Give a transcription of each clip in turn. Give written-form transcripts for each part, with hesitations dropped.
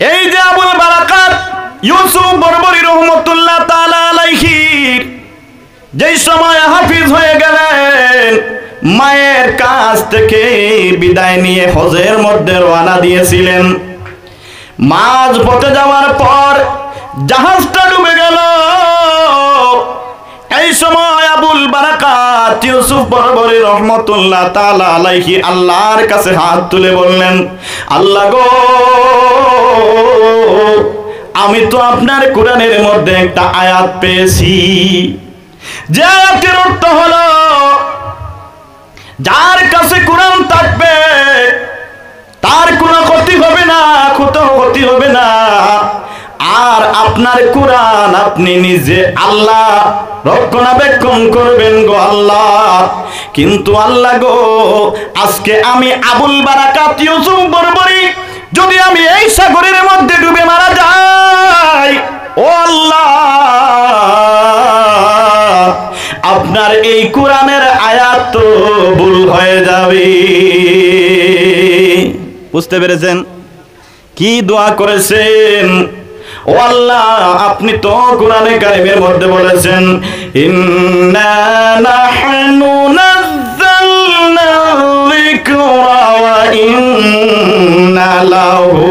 এই যে আবুল বারাকাত ইউসুফ বরবরী রহমতুল্লাহ তাআলা আলাইহি যেই সময় হাফিজ হয়ে গেলেন, মায়ের কাছ থেকে বিদায় নিয়ে হজের মধ্যে রওনা দিয়েছিলেন। মাঝ পথে যাওয়ার পর জাহাজটা ডুবে গেল। এই সময় আবুল বারাকাত ইউসুফ বরবরী রহমতুল্লাহ তাআলা আলাইহি আল্লাহর কাছে হাত তুলে বললেন, আল্লাহ গো, আমি তো আপনার কোরআনের মধ্যে একটা আয়াত পেয়েছি, যে আয়াতের অর্থ হলো যার কাছে কোরআন থাকবে তার কোনো ক্ষতি হবে না, ক্ষতি হবে না। আর আপনার কোরআন আপনি নিজে আল্লাহ রক্ষণাবেক্ষণ করবেন গো আল্লাহ। কিন্তু আল্লাহ গো, আজকে আমি আবুল বারাকাত ইউসুফ বরবরী যদি আমি এই সাগরের মধ্যে ডুবে মারা যাই, ও আল্লাহ, আপনার এই কোরআনের আয়াত তো ভুল হয়ে যাবে। বুঝতে পেরেছেন কি দোয়া করেছেন? ও আল্লাহ, আপনি তো কোরআনে কারিমের মধ্যে বলেছেন, ইন্না নাহনু নাযালনা যিকরা ওয়া ইন্না লাহু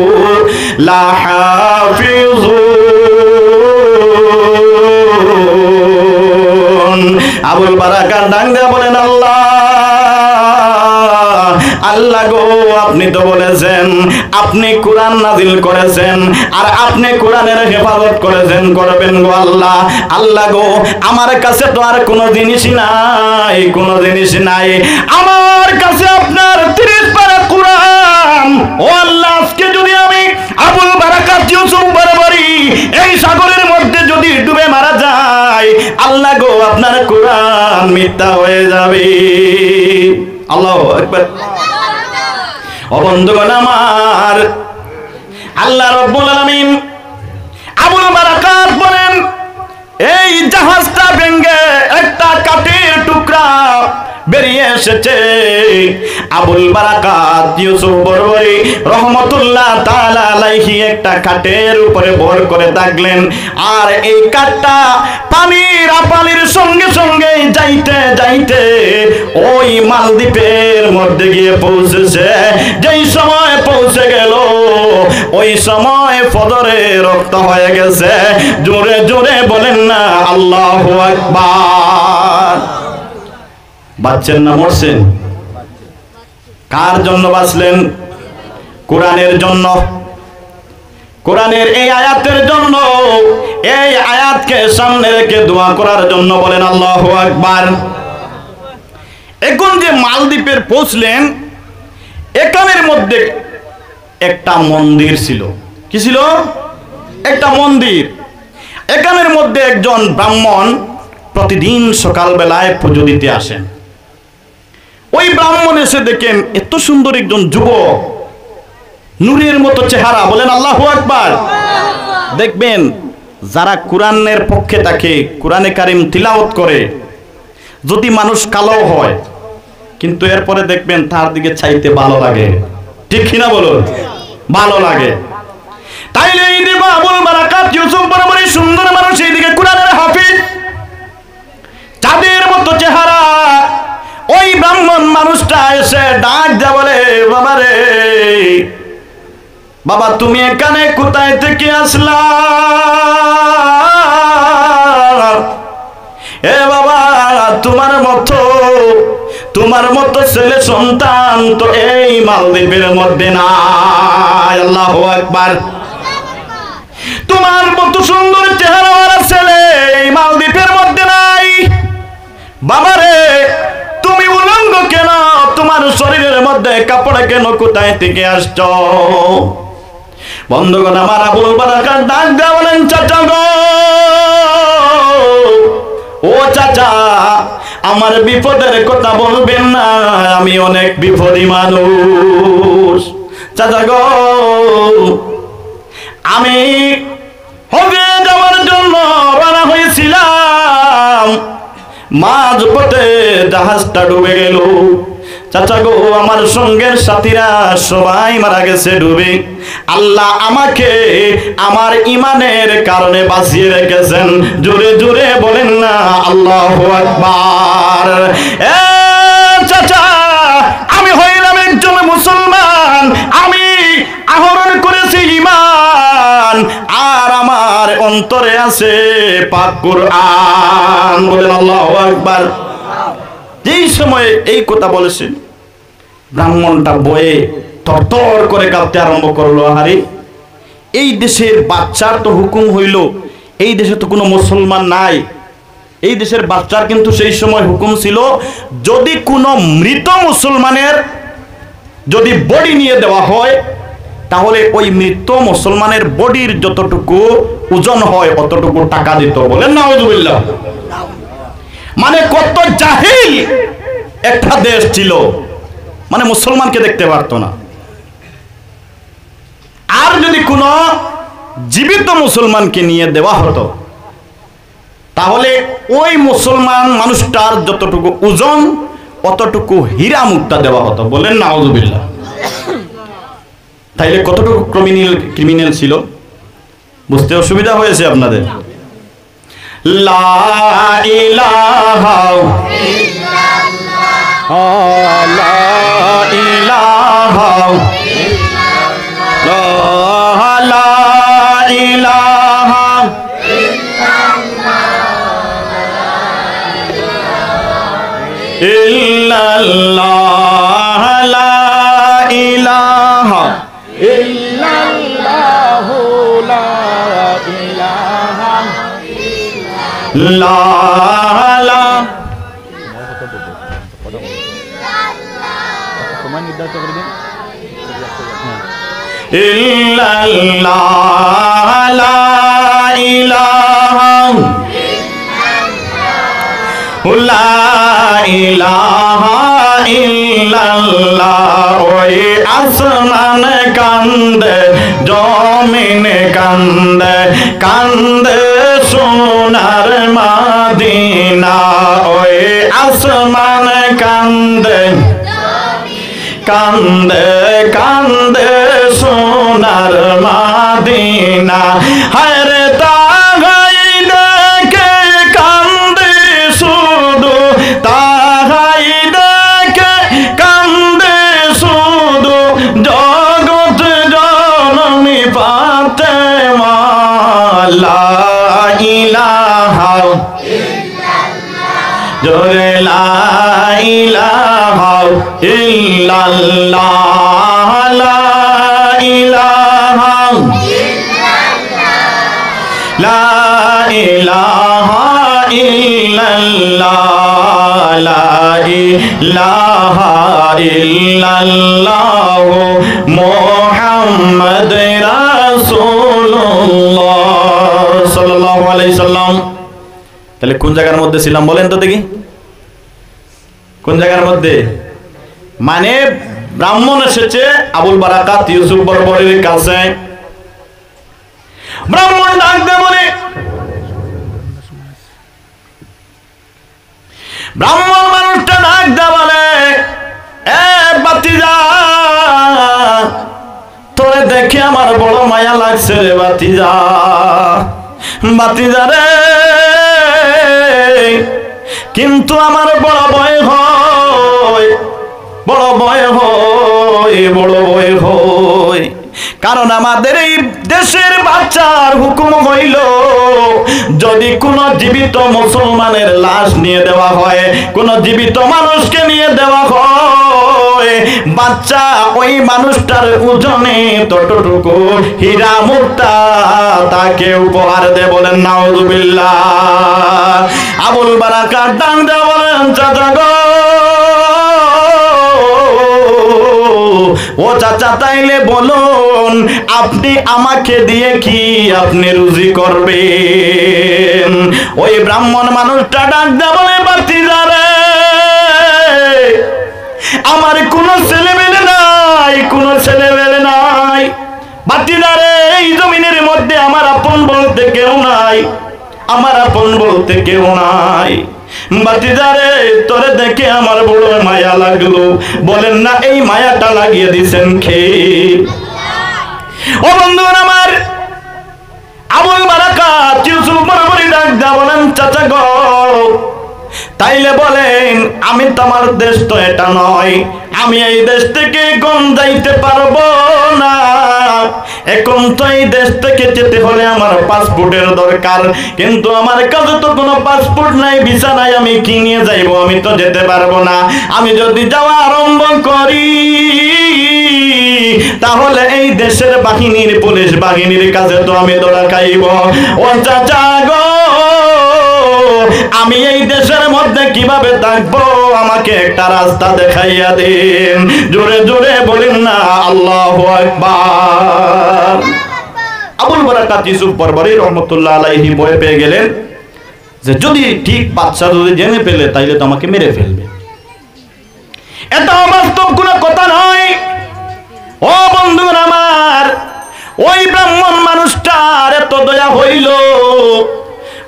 লাহাফিজুন। আবুল বারাকাত ডাঙ্গা বলেন, আল্লাহ, আল্লাহ গো, আপনি তো বলেছেন আপনি কোরআন নাজিল করেছেন আর আপনি কোরআনের হেফাজত করেছেন, করবেন গো আল্লাহ। আল্লাহ গো, আমার কাছে তো আর কোনো জিনিস নাই, কোনো জিনিস নাই, আমার কাছে আপনার 30 পারা কোরআন। ও আল্লাহ, আজকে যদি আমি আবুল বারাকাত ইউসুফ বরবরী এই সাগরের মধ্যে যদি ডুবে মারা যায়, আল্লাহ গো, আপনার কোরআন মিথ্যা হয়ে যাবে। আল্লাহু আকবার। ও বন্ধুগণ আমার, আল্লাহ রাব্বুল আলামিন আবুল বারাকাত বলেন, এই জাহাজটা ভেঙে একটা কাঠের টুকরা বেরিয়ে এসেছে। আবুল বারাকাত ইউসুফ বরবরী রহমতুল্লাহ তাআলা আলাইহি একটা কাঠের উপরে ভর করে থাকলেন। আর এই কাঠটা পানির সঙ্গে সঙ্গে যাইতে যাইতে ওই মালদ্বীপের মধ্যে গিয়ে পৌঁছেছে। যেই সময় পৌঁছে গেল, ওই সময় ফজরে রক্ত হয়ে গেছে। জোরে জোরে বলেন না আল্লাহু আকবার। বাঁচছেন না মরছেন? কার জন্য বাঁচলেন? কোরআনের জন্য, কোরআনের এই আয়াতের জন্য। এই আয়াতকে সামনে রেখে দোয়া করার জন্য বলেন আল্লাহু আকবার। এখন যে মালদ্বীপের পৌঁছলেন, এখানের মধ্যে একটা মন্দির ছিল। কি ছিল? একটা মন্দির। এখানের মধ্যে একজন ব্রাহ্মণ প্রতিদিন সকালবেলায় পুজো দিতে আসেন। ওই ব্রাহ্মণ এসে দেখেন এত সুন্দর একজন যুবক, নূরের মতো চেহারা, বলেন আল্লাহু আকবার। দেখবেন যারা কোরআনের পক্ষে থাকে, কোরআনে কারিম তিলাওয়াত করে, যদি মানুষ কালো হয় কিন্তু এরপরে দেখবেন তার দিকে চাইতে ভালো লাগে, ঠিক কিনা বলুন? ভালো লাগে। তাইলে এই যে আবুল বারাকাত ইউসুফ বরবরী সুন্দর মানুষ, এইদিকে কোরআনের হাফিজ, চাঁদের মতো চেহারা। ওই ব্রাহ্মণ মানুষটা এসে ডাক দেয়া বলে, বাবা রে, বাবা তুমি এখানে কোথায় থেকে আসলা? এ বাবা, তোমার মতো ছেলে সন্তান তো এই মালদ্বীপের মধ্যে নাই। আল্লাহু আকবার। তোমার মতো সুন্দর চেহারাওয়ালা ছেলে এই মালদ্বীপের মধ্যে নাই। বাবা রে, তুমি উলঙ্গ কেন? তোমার শরীরের মধ্যে কাপড় কেন? কোথায় থেকে আসছো? বন্ধুগণ আমার, আবুল বারাকাত ডাক দেয়া বলেন, চাচা গো, ও চাচা, আমার বিপদের কথা বলবেন না, আমি অনেক বিপদী মানুষ। চাচা গো, আমি হজে যাওয়ার জন্য রওনা হয়েছিলাম, মাঝপথে জাহাজটা ডুবে গেল। চাচা গো, আমার সঙ্গের সাথীরা সবাই মারা গেছে ডুবে। আল্লাহ আমাকে আমার ইমানের কারণে বাঁচিয়ে রেখেছেন। জোরে জোরে বলেন না আল্লাহু আকবার। এ চাচা, আমি হইলাম একজন মুসলমান, আমি আহরণ করেছি ঈমান, আর আমার অন্তরে আছে পাক কুরআন। বলেন আল্লাহু আকবার। যেই সময়ে এই কথা বলেছেন, ব্রাহ্মণটা বয়ে থরথর করে কাঁপতে আরম্ভ করলো। আরে এই দেশের বাচ্চার তো হুকুম হইল, এই দেশে তো কোনো মুসলমান নাই। এই দেশের বাচ্চার কিন্তু সেই সময় হুকুম ছিল, যদি কোনো মৃত মুসলমানের যদি বডি নিয়ে দেওয়া হয়, তাহলে ওই মৃত মুসলমানের বডির যতটুকু ওজন হয় অতটুকু টাকা দিত। বলেন নাউযুবিল্লাহ। মানে কত জাহিল একটা দেশ ছিল, মানে মুসলমানকে দেখতে পারতো না। আর যদি কোনো জীবিত মুসলমানকে নিয়ে দেওয়া হতো, তাহলে ওই মুসলমান মানুষটার যতটুকু ওজন অতটুকু হীরা মুক্তা দেওয়া হতো। বলেন নাউযুবিল্লাহ। তাইলে কতটুকু ক্রিমিনাল ছিল বুঝতে অসুবিধা হয়েছে আপনাদের? লা ইলাহা ইল্লাল্লাহ, লা ইলাহা ইল্লাল্লাহ, লা ইলাহা ইল্লাল্লাহ, লা ইলাহা ইল্লাল্লাহ, লা ইলাহা লা লা ইল্লাল্লাহ, লা ইলাহা লা ইলাহা ইল্লাল্লাহ। ওই আসমান কান্দে, জমিন কান্দে, কান্দে সোনার মদিনা। ওই আসমান কান্দে, কান্দে কান্দে সোনার মদিনা। হরে তাগাই দেখে কান্দে শুধু, তাগাই দেখে কান্দে শুধু, জগৎ জননী ফাতেমা। লা ইলাহা জোরে লা ইলাহা ইল্লাল্লাহ, লা ইলাহা লা ইলাহা ইল্লাল্লাহ, লা ইলাহা ইল্লাল্লাহ, মুহাম্মদ রাসূলুল্লাহ সাল্লাল্লাহু আলাইহি সাল্লাম। তাহলে কোন জায়গার মধ্যে ছিলাম বলেন তো দেখি? কোন জায়গার মধ্যে? মানে ব্রাহ্মণ এসেছে আবুল বারাকাত ইউসুফ বরবরের কাছে। ব্রাহ্মণ ডাকতে বলে, ব্রাহ্মণ মানুষটা ডাকতে বলে, এ বাতিজা, তোরে দেখে আমার বড় মায়া লাগছে রে বাতিজা। বাতিজা রে, কিন্তু আমার বড় ভয় হয়, বড় ভয় হয়, বড় ভয় হয়। কারণ আমাদের এই দেশের বাচ্চার হুকুম হইল, যদি কোনো জীবিত মুসলমানের লাশ নিয়ে দেওয়া হয়, কোনো জীবিত মানুষকে নিয়ে দেওয়া হয়, বাচ্চা ওই মানুষটার ওজনে ততটুকু হীরা মুক্তা তাকে উপহার দে। বলেন নাউযুবিল্লাহ। আবুল বারাকাত ডাক দেয়া বলেন, চাচা গো, ও চাচা, তাইলে বলুন আপনি আমাকে দিয়ে কি আপনি রুজি করবেন? ওই ব্রাহ্মণ মানুষটা ডাক দেয়া বলে, বাতিজা রে, আমার কোনো ছেলেমেয়ে নাই, কোনো ছেলেমেয়ে নাই। বাতিজা রে, এই জমিনের মধ্যে আমার আপন বলতে কেউ নাই, আমার আপন বলতে কেউ নাই। বাতিজারে তোরে দেখে আমার বড় মায়া লাগলো। বলেন না এই মায়াটা লাগিয়ে দিছেন কে? ও বন্ধুরা আমার, আবুল বারাকাত ইউসুফ বরাবরই ডাক দেয়া বলেন, চাচা গো তাইলে বলেন আমি তোমার দেশ তো এটা নয়, আমি এই দেশ থেকে কোন যাইতে পারবো না। এখন তো এই দেশ থেকে যেতে হলে আমার পাসপোর্টের দরকার, কিন্তু আমার কাছে তো কোনো পাসপোর্ট নাই, ভিসা নাই, আমি কি নিয়ে যাইবো? আমি তো যেতে পারবো না। আমি যদি যাওয়া আরম্ভ করি তাহলে এই দেশের বাহিনীর, পুলিশ বাহিনীর কাছে তো আমি দৌড়া খাইব। ও চাচা গো আমি এই দেশের মধ্যে কিভাবে থাকবো? আমাকে একটা রাস্তা দেখাইয়া দিন। জোরে জোরে বলেন না আল্লাহু আকবার। আবুল বারাকাত ইউসুফ বরবরি রহমতুল্লাহ আলাইহি ভয় পেয়ে গেলেন যে যদি ঠিক বাদশা যদি জেনে ফেলে তাইলে তো আমাকে মেরে ফেলবে। এটা বাস্তব কোনো কথা নয়। ও বন্ধুরা আমার, ওই ব্রাহ্মণ মানুষটার এত দয়া হইল,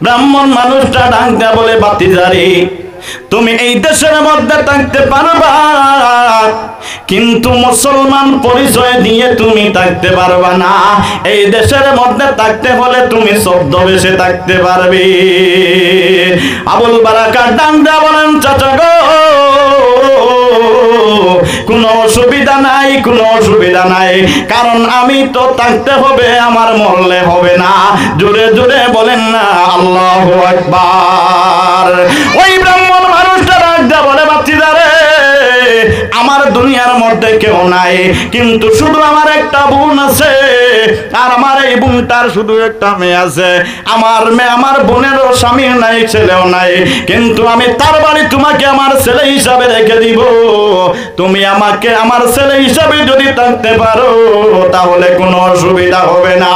ব্রাহ্মণ মানুষটা ডাক দেয়া বলে, বাতিজারে তুমি এই দেশের মধ্যে থাকতে পারবা, কিন্তু মুসলমান পরিচয় দিয়ে তুমি থাকতে পারবা না। এই দেশের মধ্যে থাকতে হলে তুমি ছদ্মবেশে থাকতে পারবে। আবুল বারাকাত ডাক দেয়া বলেন, চাচা গো কোনো অসুবিধা নাই, কোনো অসুবিধা নাই, কারণ আমি তো থাকতে হবে, আমার মরলে হবে না। জোরে জোরে বলেন না আল্লাহু আকবার। ওই ব্রাহ্মণ মানুষটা রাজা বলে, বাচ্চিদারে আমার দুনিয়ার মধ্যে কেউ নাই, কিন্তু শুধু আমার একটা বোন আছে, আর আমার এই বোনটার শুধু একটা মেয়ে আছে। আমার মেয়ে, আমার বোনেরও স্বামী নাই, ছেলেও নাই, কিন্তু আমি তার বাড়ি তোমাকে আমার ছেলে হিসাবে রেখে দিব। তুমি আমাকে আমার ছেলে হিসাবে যদি থাকতে পারো তাহলে কোনো অসুবিধা হবে না।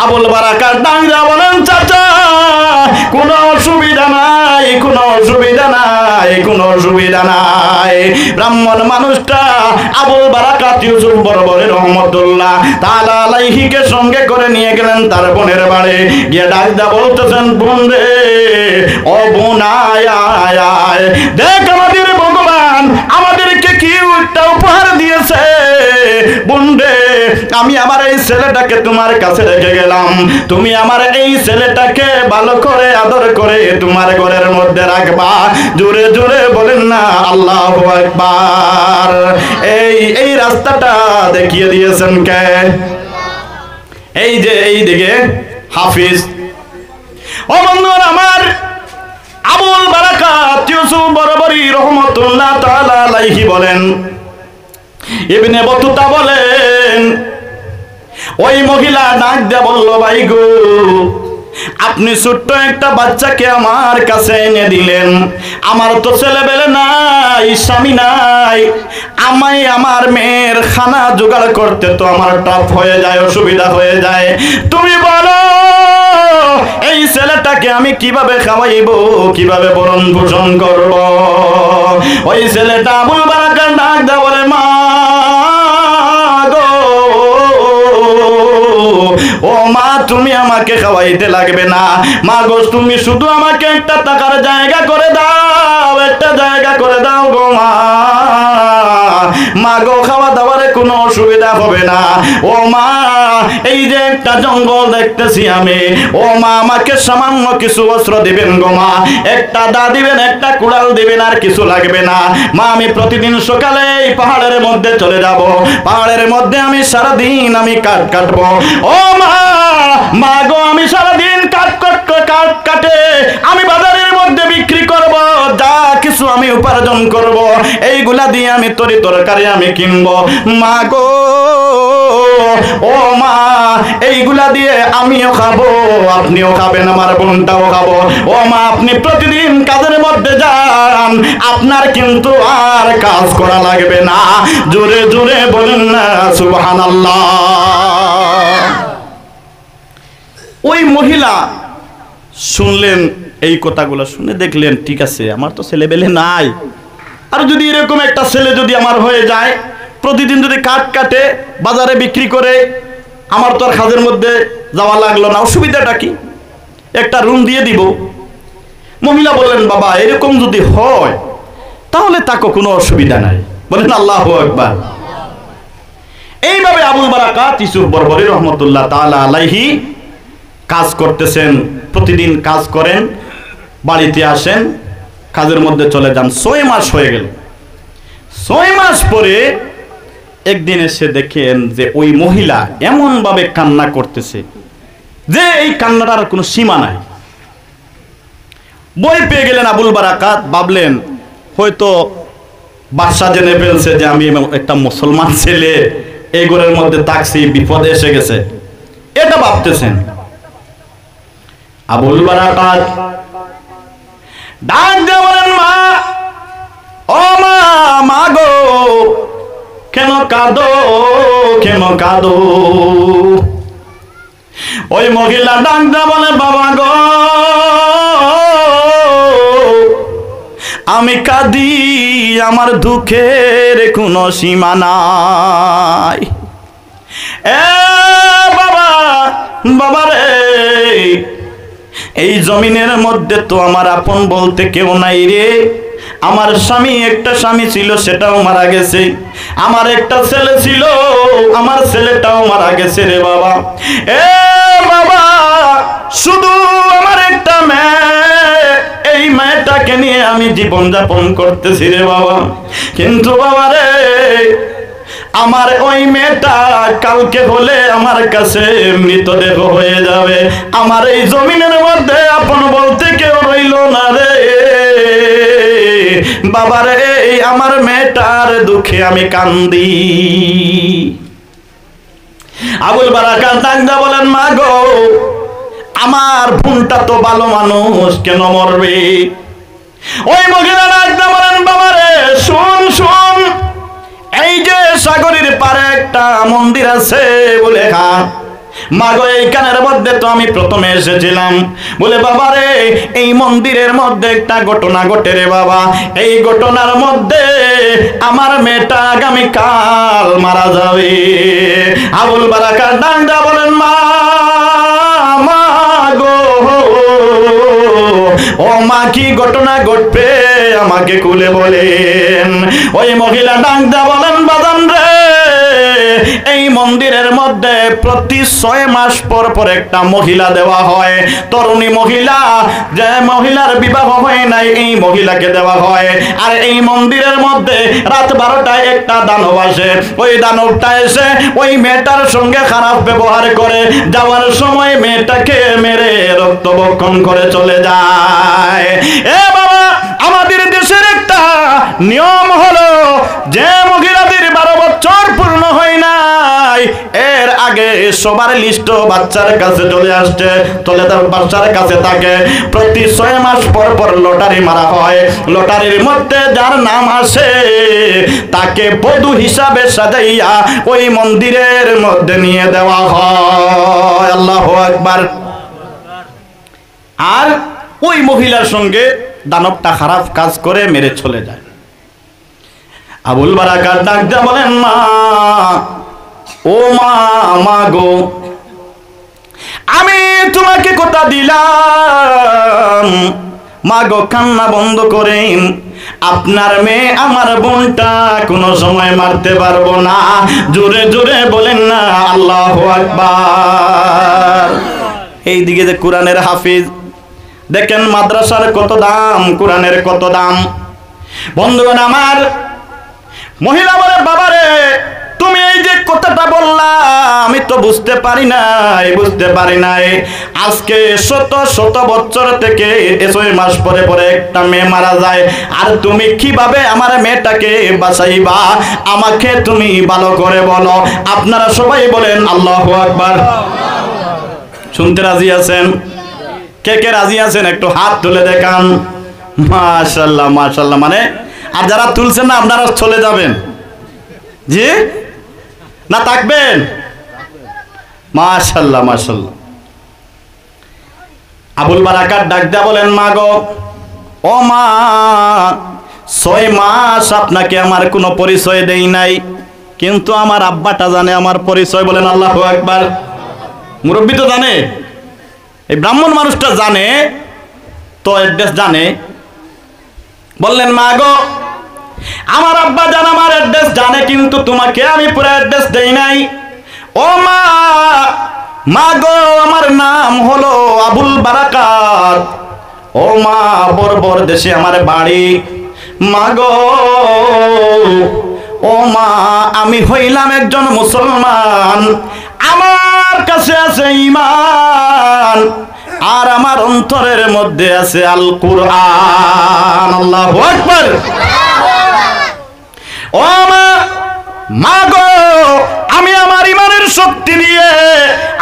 আবুল বারাকাত ডাঙ্গা বলেন, চাচা কোনো অসুবিধা নাই, কোনো অসুবিধা নাই, কোনো অসুবিধা নাই। ব্রাহ্মণ মানুষটা আবুল বারাকাত ইউসুফ বরবরি রহমতুল্লাহ তাআলা আলাইহিকে সঙ্গে করে নিয়ে গেলেন তার বোনের বাড়ি। গিয়ে ডাকদা বলতেছেন, বোন রে, ও বোন আয় আয় আয়, দেখ আমাদের ভগবান আমাদেরকে কি একটা উপহার দিয়েছে। বোন রে, আমি আমার এই ছেলেটাকে তোমার কাছে রেখে গেলাম, তুমি আমার এই ছেলেটাকে ভালো করে আদর করে তোমার ঘরের মধ্যে রাখবা। জোরে জোরে বলেন না আল্লাহু আকবার। এই রাস্তাটা দেখিয়ে দিয়েছেন কে? এই যে এই দিকে হাফিজ। ও বন্ধুরা আমার, আবুল বারাকাত ইউসুফ বরবরি রহমতুল্লাহ তাআলা আলাইহি বলেন, ইবনে বতুতা বলেন, ওই মহিলা ডাক দিয়ে বলল, ভাই গো আপনি ছোট্ট একটা বাচ্চাকে আমার কাছে এনে দিলেন, আমার তো ছেলেবেলে নাই, স্বামী নাই, আমায় আমার মেয়ের খানা জোগাড় করতে তো আমার টাফ হয়ে যায়, অসুবিধা হয়ে যায়। তুমি বলো এই ছেলেটাকে আমি কিভাবে খাওয়াইবো, কিভাবে ভরণ পোষণ করব? ওই ছেলেটা আবুল বারাকাত ডাক দেয়া বলে, মা গো, ও মা তুমি আমাকে খাওয়াইতে লাগবে না, মা গো তুমি শুধু আমাকে একটা টাকার জায়গা করে দাও, একটা জায়গা করে দাও গো মা। মা গো খাওয়া দাওয়ারে কোনো অসুবিধা হবে না। ও মা এই যে একটা জঙ্গল দেখতেছি আমি, ও মা আমাকে সামান্য কিছু অস্ত্র দিবেন গো মা, একটা দা দিবেন, একটা কুড়াল দিবেন, আর কিছু লাগবে না। মা আমি প্রতিদিন সকালে এই পাহাড়ের মধ্যে চলে যাব, পাহাড়ের মধ্যে আমি সারাদিন আমি কাঠ কাটবো। ও মা, মা গো আমি সারাদিন কাঠ কাটে আমি বাজারের মধ্যে বিক্রি করব, যা কিছু আমি উপার্জন করব এইগুলা দিয়ে আমি তরকারি আমি কিনবো। মা গো, ও মা এইগুলা দিয়ে আমিও খাবো, আপনিও খাবেন, আমার বোনটাও খাবো। ও মা আপনি প্রতিদিন কাজের মধ্যে যান, আপনার কিন্তু আর কাজ করা লাগবে না। জোরে জোরে বলেন না সুবহানাল্লাহ। ওই মহিলা শুনলেন এই কথাগুলো, শুনে দেখলেন ঠিক আছে আমার তো ছেলেবেলে নাই, আর যদি এরকম একটা ছেলে যদি আমার হয়ে যায়, প্রতিদিন যদি কাঠ কাটে বাজারে বিক্রি করে, আমার তো আর কাজের মধ্যে যাওয়া লাগলো না, অসুবিধাটা কি? একটা রুম দিয়ে দিব। মহিলা বললেন, বাবা এরকম যদি হয় তাহলে তাকে কোনো অসুবিধা নাই। বলেন আল্লাহু আকবার। এইভাবে আবুল বারাকাত ইউসুফ বরবরী রহমতুল্লাহ তাআলা আলাইহি কাজ করতেছেন। প্রতিদিন কাজ করেন, বাড়িতে আসেন, কাজের মধ্যে চলে যান। 6 মাস হয়ে গেল। 6 মাস পরে একদিন এসে দেখেন যে ওই মহিলা এমন ভাবে কান্না করতেছে যে এই কান্নাটার কোনো সীমা নাই। বই পেয়ে গেলেন আবুল বারাকাত, ভাবলেন হয়তো বাদশা জেনে ফেলছে যে আমি একটা মুসলমান ছেলে এই ঘরের মধ্যে থাকছি, বিপদে এসে গেছে, এটা ভাবতেছেন। আবুল বারাকাত ডাক দিয়ে বলেন, মা, ও মা, মা গো, কেন কাঁদো, কেন কাঁদো? ওই মহিলা ডাক দিয়ে বলে, বাবা গো, আমি কাঁদি, আমার দুঃখের কোনো সীমা নাই। এ বাবা, বাবা রে, এই জমিনের মধ্যে তো আমার আপন বলতে কেউ নাই রে। আমার স্বামী, একটা স্বামী ছিল, সেটাও মারা গেছে। আমার একটা ছেলে ছিল, আমার ছেলেটাও মারা গেছে রে বাবা। এ বাবা, শুধু আমার একটা মেয়ে, এই মেয়েটাকে নিয়ে আমি জীবন যাপন করতেছি রে বাবা। কিন্তু বাবা রে, আমার ওই মেয়েটা কালকে হলে আমার কাছে মৃতদেহ হয়ে যাবে। আমার এই জমিনের মধ্যে আপন বলতে কেউ রইল না রে বাবা রে, আমার মেয়েটার দুঃখে আমি কান্দি। আবুল বারাকাত ডাকদা বলেন, মা গো, আমার বোনটা তো ভালো মানুষ, কেন মরবে? ওই মহিলা ডাকদা বলেন, বাবা রে, শুন শুন, এই যে সাগরের পারে একটা মন্দির আছে বলে, হ্যাঁ মা গো, এইখানের মধ্যে তো আমি প্রথমে এসেছিলাম। বলে, বাবা রে, এই মন্দিরের মধ্যে একটা ঘটনা ঘটে রে বাবা। এই ঘটনার মধ্যে আমার মেয়েটা আগামীকাল মারা যাবে। আবুল বারাকাত ডাকদা বলেন, মা, মা গো, ও মা, কি ঘটনা ঘটবে আমাকে খুলে বলেন। ওই মহিলা ডাকদা বলেন, বাজান রে, এই মন্দিরের মধ্যে প্রতি 6 মাস পর পর একটা মহিলা দেওয়া হয়, তরুণী মহিলা, যে মহিলার বিবাহ হয় নাই, এই মহিলাকে দেওয়া হয়। আর এই মন্দিরের মধ্যে রাত 12টায় একটা দানব আসে। ওই দানবটা এসে ওই মেয়েটার সঙ্গে খারাপ ব্যবহার করে, যাওয়ার সময় মেয়েটাকে মেরে রক্তভক্ষণ করে চলে যায়। এ বাবা, আমাদের দেশের একটা নিয়ম হলো, যে মহিলাদের 12 বছর পূর্ণ হয় নাই, এর আগে সবার লিস্ট বাচ্চার কাছে চলে আসছে, চলে তার বাচ্চার কাছে থাকে। প্রতি 6 মাস পর পর লটারি মারা হয়। লটারির মধ্যে যার নাম আসে তাকে বধূ হিসাবে সাজাইয়া ওই মন্দিরের মধ্যে নিয়ে দেওয়া হয়। আল্লাহু আকবার। আর ওই মহিলার সঙ্গে দানবটা খারাপ কাজ করে মেরে চলে যায়। আবুল বারাকাত ডাকতে বলেন, মা, ও মা, মা গো, আমি তোমাকে কথা দিলাম, মা গো, কান্না বন্ধ করেন। আপনার মেয়ে আমার বোনটা কোনো সময় মারতে পারবো না। জোরে জোরে বলেন না আল্লাহু আকবার। এইদিকে যে কোরআনের হাফিজ, দেখেন মাদ্রাসার কত দাম, কোরআনের কত দাম। বন্ধুগণ আমার, মহিলা বলে, বাবা রে, তুমি এই যে কথাটা বললা, আমি তো বুঝতে পারি নাই। আজকে শত শত বছর থেকে 6 মাস পরে পরে একটা মেয়ে মারা যায়, আর তুমি কিভাবে আমার মেয়েটাকে বাঁচাইবা, আমাকে তুমি ভালো করে বলো। আপনারা সবাই বলেন আল্লাহু আকবার। শুনতে রাজি আছেন? কে কে রাজি আছেন একটু হাত তুলে দেখান। মাশাআল্লাহ, মাশাআল্লাহ। মানে আর যারা তুলছেন না, আপনারা চলে যাবেন, জি না থাকবেন? মাশাআল্লাহ, মাশাআল্লাহ। আবুল বারাকাত ডাকদা বলেন, মা গো, ও মা, 6 মাস আপনাকে আমার কোনো পরিচয় দেই নাই, কিন্তু আমার আব্বাটা জানে আমার পরিচয়। বলেন আল্লাহু আকবার। মুরব্বী তো জানে, এই ব্রাহ্মণ মানুষটা জানে তো অ্যাড্রেস জানে। বললেন মা গো, আমার আব্বা জান আমার অ্যাড্রেস জানে, কিন্তু তোমাকে আমি পুরো অ্যাড্রেস দেই নাই। ও মা, মা গো আমার নাম হলো আবুল বারাকাত। ও মা, বর্বর দেশে আমার বাড়ি। মা গো, ও মা, আমি হইলাম একজন মুসলমান, আমার কাছে আছে ঈমান, আর আমার অন্তরের মধ্যে আছে আল কুরআন। আল্লাহু আকবার। ও মা, মা গো, আমি আমার ঈমানের শক্তি দিয়ে,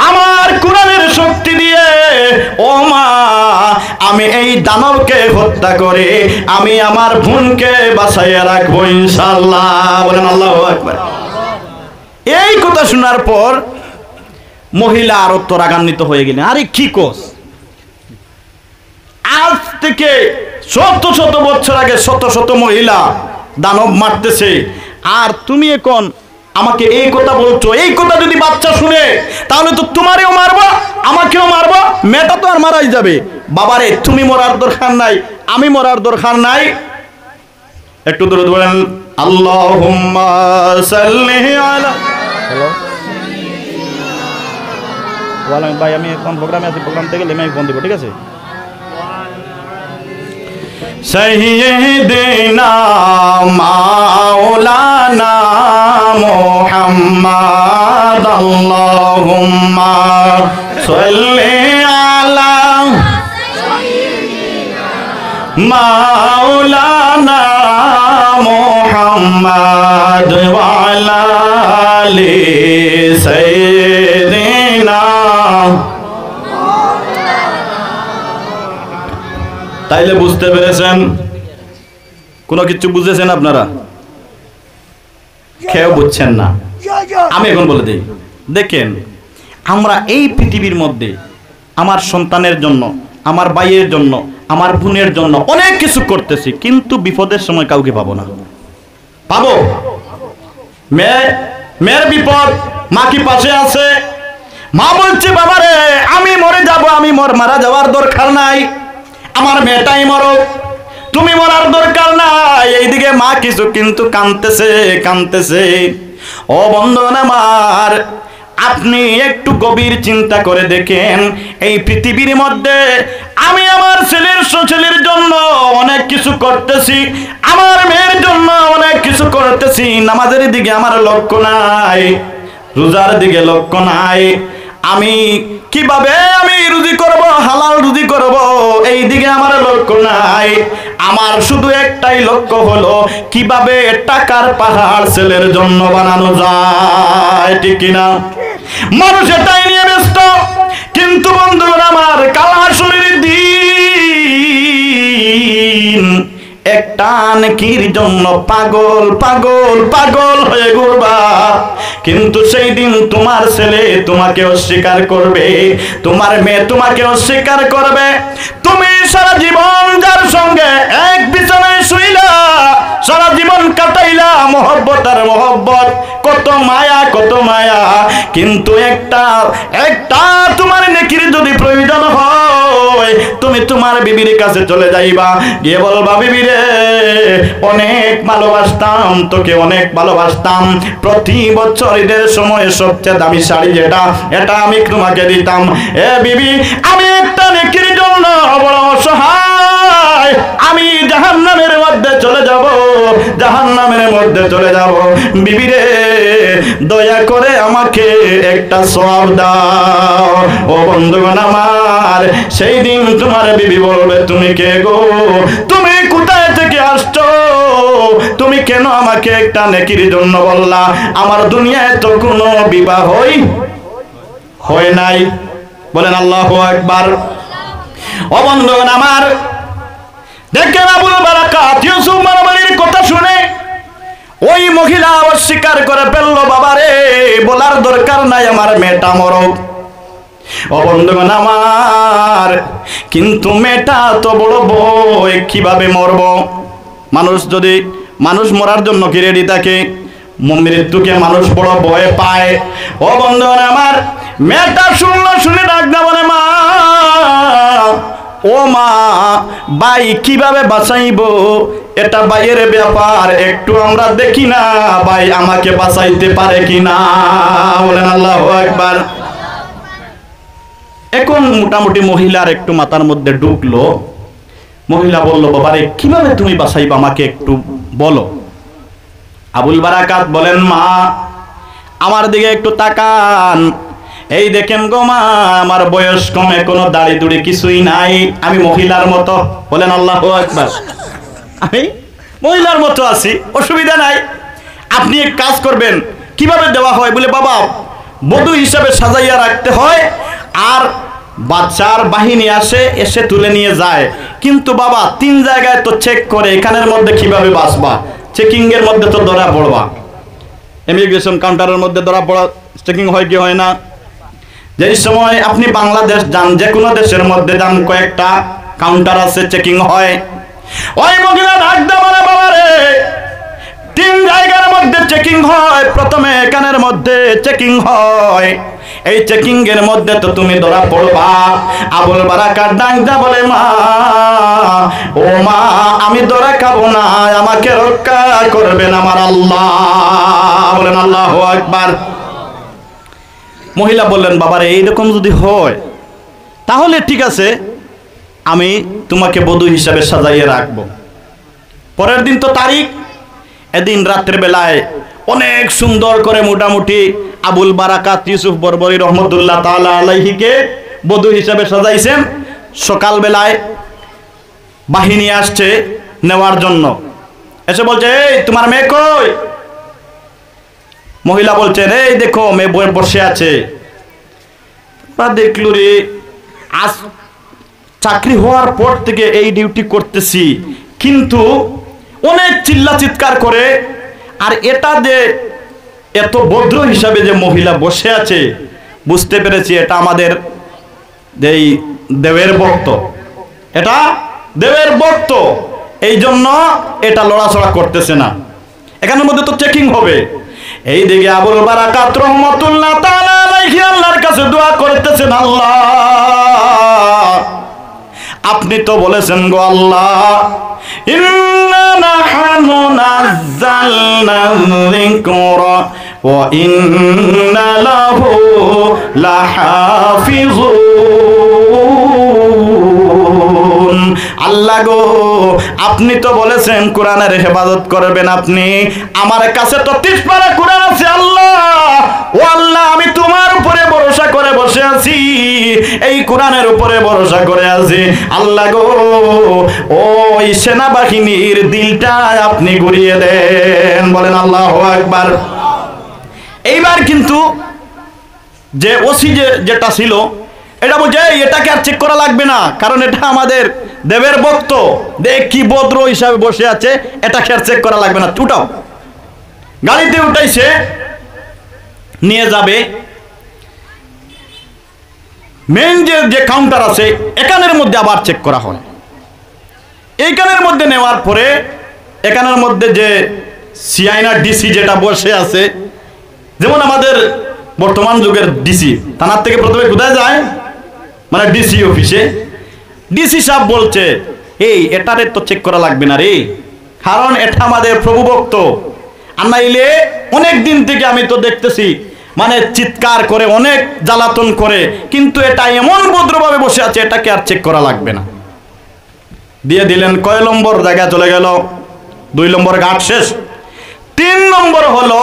আমার কোরআনের শক্তি দিয়ে, ও মা, আমি এই দানবকে হত্যা করে আমি আমার বোনকে বাঁচাইয়া রাখবো ইনশাআল্লাহ। বলেন আল্লাহু আকবার। এই কথা শোনার পর মহিলা আরো তো রাগান্বিত হয়ে গেলেন। আরে কি কোস, আজ থেকে শত শত বছর আগে শত শত মহিলা দানব মারতেছে, আর তুমি এখন আমাকে এই কথা বলছো। এই কথা যদি বাচ্চা শুনে তাহলে তো তোমারেও মারবো, আমাকেও মারবো, মেয়েটা তো আর মারাই যাবে। বাবারে, তুমি মরার দরকার নাই, আমি মরার দরকার নাই। একটু দূরে বলেন আল্লাহুম্মা সাল্লি আলা। হ্যালো ওয়ালাইকুম ভাই, আমি এখন প্রোগ্রামে আছি, প্রোগ্রাম থেকে আমি ফোন দিব, ঠিক আছে? সাইয়্যিদিনা মাওলানা মুহাম্মদ আল্লাহুম্মা সাল্লি আলা মাওলানা মুহাম্মদ ওয়া আলা আলি সাইয়্যিদিনা। তাইলে বুঝতে পেরেছেন? কোনো কিছু বুঝেছেন আপনারা? কেউ বুঝছেন না। আমি এখন বলে দিই, দেখেন, আমরা এই পৃথিবীর মধ্যে আমার সন্তানের জন্য, আমার ভাইয়ের জন্য, আমার বোনের জন্য অনেক কিছু করতেছি, কিন্তু বিপদের সময় কাউকে পাবো না। পাবো? মেয়ের বিপদ, মা কি পাশে আছে? মা বলছে বাবারে আমি মরে যাব, আমি মারা যাওয়ার দরকার নাই, আমার মেয়েটাই মরো, তুমি মরার দরকার নাই। এইদিকে মা কিছু কিন্তু কাঁদতেছে। ও বন্ধুগণ আমার, আপনি একটু গভীর চিন্তা করে দেখেন, এই পৃথিবীর মধ্যে আমি আমার ছেলের জন্য অনেক কিছু করতেছি, আমার মেয়ের জন্য অনেক কিছু করতেছি। নামাজের দিকে আমার লক্ষ্য নাই, রোজার দিকে লক্ষ্য নাই। আমি কিভাবে আমি রুজি করব, হালাল রুজি করব, এই দিকে আমার লক্ষ্য নাই। আমার শুধু একটাই লক্ষ্য হলো কিভাবে টাকার পাহাড় ছেলের জন্য বানানো যায়, ঠিক কিনা? মানুষ এটাই নিয়ে ব্যস্ত। কিন্তু বন্ধুরা আমার, কাল হাসরের দিন একটা নেকির জন্য পাগল পাগল পাগল হয়ে ঘুরবা, কিন্তু সেই দিন তোমার ছেলে তোমাকে অস্বীকার করবে, তোমার মেয়ে তোমাকে অস্বীকার করবে। তুমি সারা জীবন যার সঙ্গে এক বিছানায় শুইলা, সারা জীবন কাটাইলা, মহব্বত আর মহব্বত, কত মায়া কত মায়া, কিন্তু একটা তোমার নেকির যদি প্রয়োজন হয়, তুমি তোমার বিবির কাছে চলে যাইবা, গিয়ে বলবা বিবি রে অনেক ভালোবাসতাম তোকে, অনেক ভালোবাসতাম, প্রতি বছর ঈদের সময় সবচেয়ে দামি শাড়ি যেটা, এটা আমি তোমাকে দিতাম। এ বিবি, আমি একটা নেকির জন্য বড় অসহায়, আমি জাহান্নামের মধ্যে চলে যাব, জাহান্নামের মধ্যে চলে যাব। বিবি রে দয়া করে আমাকে একটা সওয়াব দাও। ও বন্ধুগণ আমার, সেই দিন তোমার বিবি বলবে তুমি কে গো, তুমি কোথায় থেকে আসছো, তুমি কেন আমাকে একটা নেকির জন্য বললা? আমার দুনিয়ায় তো কোনো বিবাহ হয় নাই। বলেন আল্লাহু আকবার। ও বন্ধুগণ আমার, দেখেন আবুল বারাকাত ইউসুফ মারামারির কথা শুনে ওই মহিলা অস্বীকার করে ফেললো, বাবারে বলার দরকার নাই, আমার মেয়েটা মরো। ও বন্ধুগণ আমার, কিন্তু মেয়েটা তো বড় বই, কিভাবে মরব? মানুষ মরার জন্য কি রেডি থাকে? মৃত্যুকে মানুষ বড় ভয় পায়। ও বন্ধুগণ আমার, মেয়েটা শুনে ডাক না বলে মা ও মা ভাই কিভাবে বাঁচাইবো, এটা ভাইয়ের ব্যাপার, একটু আমরা দেখি না ভাই আমাকে বাঁচাইতে পারে কিনা। বলেন আল্লাহু আকবার। এখন মোটামুটি মহিলার একটু মাথার মধ্যে ঢুকলো। মহিলা বলল, বাবারে কিভাবে তুমি বাঁচাইবা আমাকে একটু বলো। আবুল বারাকাত বলেন, মা আমার দিকে একটু তাকান, এই দেখেন গো মা আমার বয়স কমে, কোনো দাড়ি দুড়ি কিছুই নাই, আমি মহিলার মতো। বলেন আল্লাহু আকবার। আমি মহিলার মতো আছি, অসুবিধা নাই, আপনি এক কাজ করবেন। কিভাবে দেওয়া হয়? বলে বাবা বধূ হিসাবে সাজাইয়া রাখতে হয়, আর বাচ্চার বাহিনী আসে, এসে তুলে নিয়ে যায়। কিন্তু বাবা 3 জায়গায় তো চেক করে, এখানের মধ্যে কিভাবে বাঁচবা? চেকিং এর মধ্যে তো ধরা পড়বা, ইমিগ্রেশন কাউন্টারের মধ্যে ধরা পড়া, চেকিং হয় কি হয় না? যেই সময় আপনি বাংলাদেশ যান, যে কোনো দেশের মধ্যে যান, কয়েকটা কাউন্টার আছে, চেকিং হয়। ওই মহিলা ডাক দাও, বলে বাবা রে 3 জায়গার মধ্যে চেকিং হয়, প্রথমে এখানের মধ্যে চেকিং হয়, এই চেকিং এর মধ্যে তো তুমি ধরা পড়বা। আবুল বারাকাত ডাক দা বলে, মা ও মা আমি ধরা খাবো না, আমাকে রক্ষা করবেন আমার আল্লাহ। বলেন আল্লাহু আকবার। মহিলা বললেন, বাবারে এইরকম যদি হয় তাহলে ঠিক আছে, আমি তোমাকে বধূ হিসাবে সাজাইয়ে রাখবো। পরের দিন তো তারিখ, এদিন রাত্রের বেলায় অনেক সুন্দর করে মোটামুটি আবুল বারাকাত ইউসুফ বরবরী রহমতুল্লাহ তাআলা আলাইহিকে বধূ হিসাবে সাজাইছেন। সকাল বেলায় বাহিনী আসছে নেওয়ার জন্য, এসে বলছে, এই তোমার মেয়ে কই? মহিলা বলছেন, এই দেখো মেয়ে বসে আছে। দেখলো রে, আজ চাকরি হওয়ার পর থেকে এই ডিউটি করতেছি, কিন্তু অনেক চিল্লা চিৎকার করে, আর এটা যে এত ভদ্র হিসাবে যে মহিলা বসে আছে, বুঝতে পেরেছি এটা আমাদের এই দেবের ভক্ত, এটা দেবের ভক্ত, এই জন্য এটা লড়াচড়া করতেছে না, এখানের মধ্যে তো চেকিং হবে। এই দিকে আবুল বারাকাত রহমাতুল্লাহ তাআলা আলাইহি আল্লাহর কাছে দোয়া করতেছেন, আল্লাহ আপনি তো বলেছেন গো আল্লাহ, ইন্না নাহনু নাযালনা যিকরা ওয়া ইন্না লাহু লাহাফিজুন। আল্লাহ গো আপনি তো বলেছেন কোরআনের হেফাজত করবেন আপনি, আমার কাছে তো 30 পারা কোরআন আছে আল্লাহ। ও আল্লাহ আমি তোমার উপরে ভরসা করে বসে আছি, এই কোরআনের উপরে ভরসা করে আছি আল্লাহ গো, ওই সেনাবাহিনীর দিলটা আপনি ঘুরিয়ে দেন। বলেন আল্লাহু আকবার। এইবার কিন্তু যে ওসি যেটা ছিল, এটা বলছে এটাকে আর চেক করা লাগবে না, কারণ এটা আমাদের দেবের ভক্ত, দেখ কি ভদ্র হিসাবে বসে আছে, এটাকে আর চেক করা লাগবে না, উঠাও। গাড়িতে উঠাইছে, নিয়ে যাবে মেইন যে কাউন্টার আছে, এখানের মধ্যে আবার চেক করা হয়। এইখানের মধ্যে নেওয়ার পরে এখানের মধ্যে যে সিআইনা ডিসি যেটা বসে আছে, যেমন আমাদের বর্তমান যুগের ডিসি, থানার থেকে প্রথমে কোথায় যায়, মানে ডিসি অফিসে। ডিসি সাহেব বলছে, এই এটারে তো চেক করা লাগবে না রে, কারণ এটা আমাদের প্রভু ভক্ত, আর নাইলে অনেক দিন থেকে আমি তো দেখতেছি মানে চিৎকার করে, অনেক জ্বালাতন করে, কিন্তু এটা এমন ভদ্রভাবে বসে আছে, এটাকে আর চেক করা লাগবে না। দিয়ে দিলেন। কয় নম্বর জায়গায় চলে গেল? 2 নম্বর ঘাট শেষ। 3 নম্বর হলো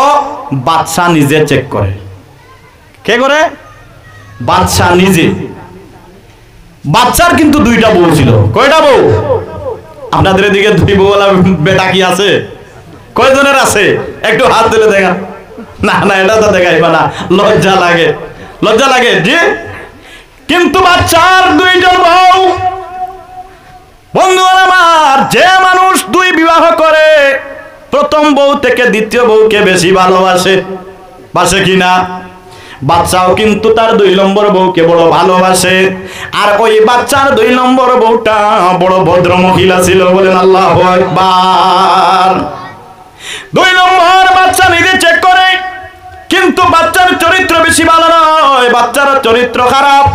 বাদশা নিজে চেক করে। কে করে? বাদশা নিজে। বাচ্চার কিন্তু 2টা বউ ছিল। কয়টা বউ? আপনাদের এদিকে 2 বউওয়ালা বেটা কি আছে? কয়জনের আছে? একটু হাত তুলে দেখা। না না, এটা তো দেখাইবা না, লজ্জা লাগে, লজ্জা লাগে জি। কিন্তু বাচ্চার 2জন বউ। বন্ধু আমার, যে মানুষ 2 বিবাহ করে, প্রথম বউ থেকে দ্বিতীয় বউকে বেশি ভালোবাসে, বাসে কিনা? বাচ্চাও কিন্তু তার 2 নম্বর বউকে বড় ভালোবাসে। আর ওই বাচ্চার 2 নম্বর বউটা বড় ভদ্র মহিলা ছিল। বলেন আল্লাহু আকবার। 2 নম্বর বাচ্চা নিজে চেক করে, কিন্তু বাচ্চার চরিত্র বেশি ভালো নয়, বাচ্চার চরিত্র খারাপ।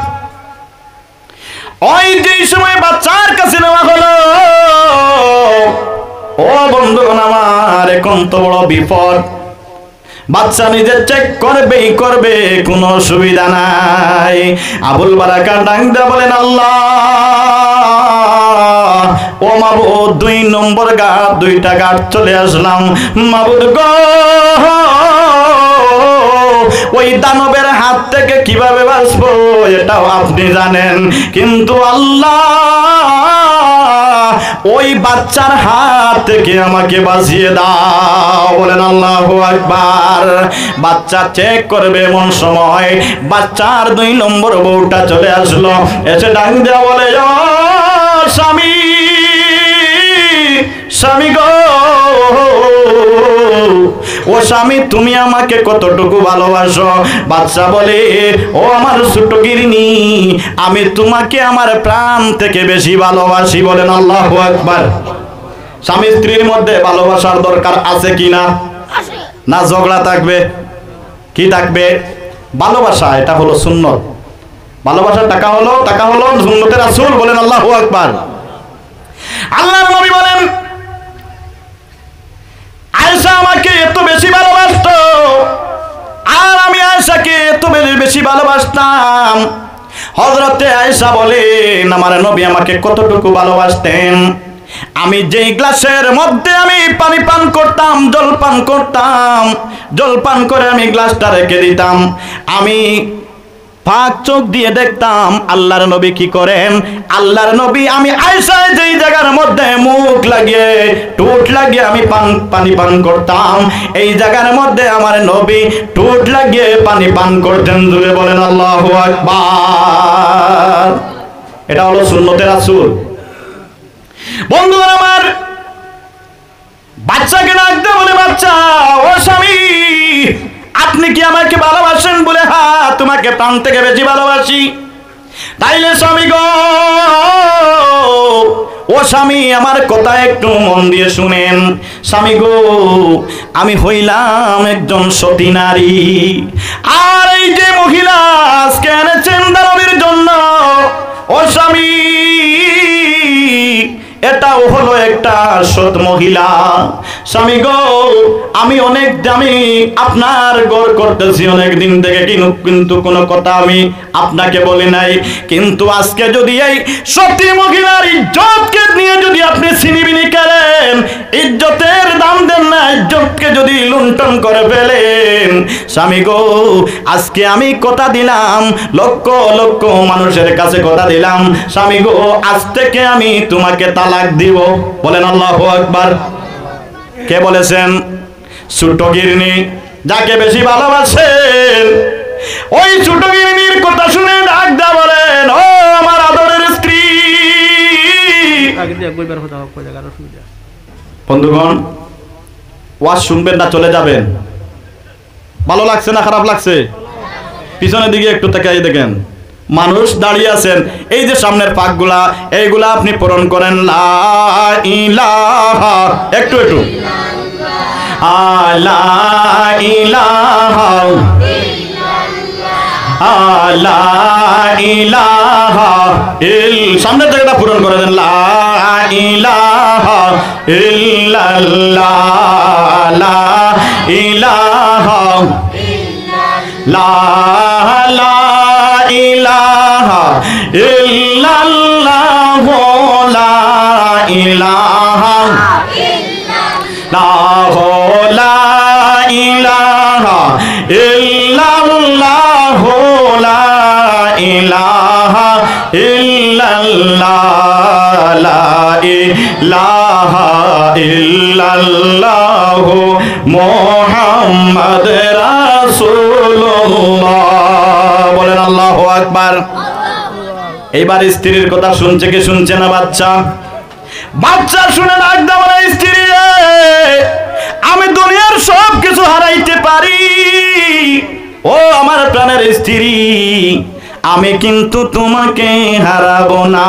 ওই যেই সময় বাচ্চার কাছে নেওয়া হলো, ও বন্ধুগণ আমার, এখন তো বড় বিপদ। বাচ্চা নিজে চেক করবেই করবে, কোনো অসুবিধা নাই। আবুল বারাকা ডাক দিয়ে বলেন, আল্লাহ ও মাবুদ, 2 নম্বর গাঁট, 2টা গাঁট চলে আসলাম মাবুদ গো। ওই দানবের হাত থেকে কিভাবে বাঁচবো এটাও আপনি জানেন, কিন্তু আল্লাহ ওই বাচ্চার হাত থেকে আমাকে বাঁচিয়ে দাও। বলেন আল্লাহু আকবার। বাচ্চা চেক করবে এমন সময় বাচ্চার 2 নম্বর বউটা চলে আসলো, এসে ডাক দেয়া বলে, ও স্বামী, স্বামী গো, ও স্বামী, তুমি আমাকে কতটুকু ভালোবাসো? বাচ্চা বলে, ও আমার ছোট গিরনি, আমি তোমাকে আমার প্রাণ থেকে বেশি ভালোবাসি। বলেন আল্লাহু আকবার। স্বামী স্ত্রীর মধ্যে ভালোবাসার দরকার আছে কি না? না ঝগড়া থাকবে? কি থাকবে? ভালোবাসা, এটা হলো সুন্নত। ভালোবাসার টাকা হলো সুন্নতের রাসূল। বলেন আল্লাহু আকবার। আল্লাহর নবী বলেন, আয়েশা আমাকে এত বেশি ভালোবাসতো আর আমি আয়েশাকে এত বেশি ভালোবাসতাম। হযরতে আয়েশা বলেন, আমার নবী আমাকে কতটুকু ভালোবাসতেন, আমি যেই গ্লাসের মধ্যে আমি পানি পান করতাম, জল পান করে আমি গ্লাসটা রেখে দিতাম, আমি পাক চোখ দিয়ে দেখতাম আল্লাহর নবী কি করেন। আল্লাহর নবী, আমি আয়েশা যেই জায়গার মধ্যে মুখ লাগিয়ে ঠোঁট লাগিয়ে আমি পানি পান করতাম, এই জায়গার মধ্যে আমার নবী ঠোঁট লাগিয়ে পানি পান করতেন। জোরে বলেন আল্লাহু আকবার। এটা হলো সুন্নতের রাসূল। বন্ধুরা আমার, বাচ্চাকে ডাকতে বলে, বাচ্চা, ও স্বামী, আপনি কি আমাকে ভালোবাসেন? বলে, হ্যাঁ, তোমাকে প্রাণ থেকে বেশি ভালোবাসি। তাইলে স্বামী গো, ও স্বামী, আমার কথা একটু মন দিয়ে শুনেন। স্বামী গো, আমি হইলাম একজন সতী নারী, আর এই যে মহিলা আজকে এনেছেন দানবের জন্য, ও স্বামী, এটাও হলো একটা সৎ মহিলা। স্বামী গো, আমি অনেক দামি আপনার ঘর করতেছি অনেক দিন থেকে, কিন্তু কোনো কথা আমি আপনাকে বলি নাই, কিন্তু আজকে যদি এই সতী মহিলার ইজ্জতকে নিয়ে যদি আপনি ছিনিবিনি করেন, ইজ্জতের দাম দেন না, ইজ্জতকে যদি লুণ্ঠন করে ফেলেন, স্বামী গো, আজকে আমি কথা দিলাম, লক্ষ লক্ষ মানুষের কাছে কথা দিলাম, স্বামী গো, আজ থেকে আমি তোমাকে তালাক দিব। বলেন আল্লাহু আকবার। কে বলেছেন? ছোট গিরনি, যাকে বেশি ভালোবাসেন, ওই ছোট গিরনির কথা শুনে ডাক দা বলেন, ও আমার আদরের স্ত্রী। বন্ধুগণ, ওয়াজ শুনবেন না চলে যাবেন? ভালো লাগছে না খারাপ লাগছে? পিছনের দিকে একটু তাকিয়ে দেখেন, মানুষ দাঁড়িয়ে আছেন, এই যে সামনের পাকগুলা, এইগুলা আপনি পূরণ করেন, লা ইলাহা, একটু লা ইলাহা লা ইলাহা সামনের জায়গাটা পূরণ করে দেন, লা ইলাহা ইল্লাল্লাহ, লা ইলাহা লা ইলাহা ইল্লাল্লাহ, লা ইলাহা লা ইলাহা ইল্লাল্লাহ, লা ইলাহা ইল্লাল্লাহ, লা ইলাহা ইল্লাল্লাহ, মুহাম্মদ রাসূলুল্লাহ। বলেন আল্লাহু আকবার। এইবার স্ত্রীর কথা শুনছে কি শুনছে না? বাচ্চা শুনে ডাক দাও, বলে, স্ত্রী, আমি দুনিয়ার সব কিছু হারাইতে পারি, ও আমার প্রাণের স্ত্রী, আমি কিন্তু তোমাকে হারাবো না।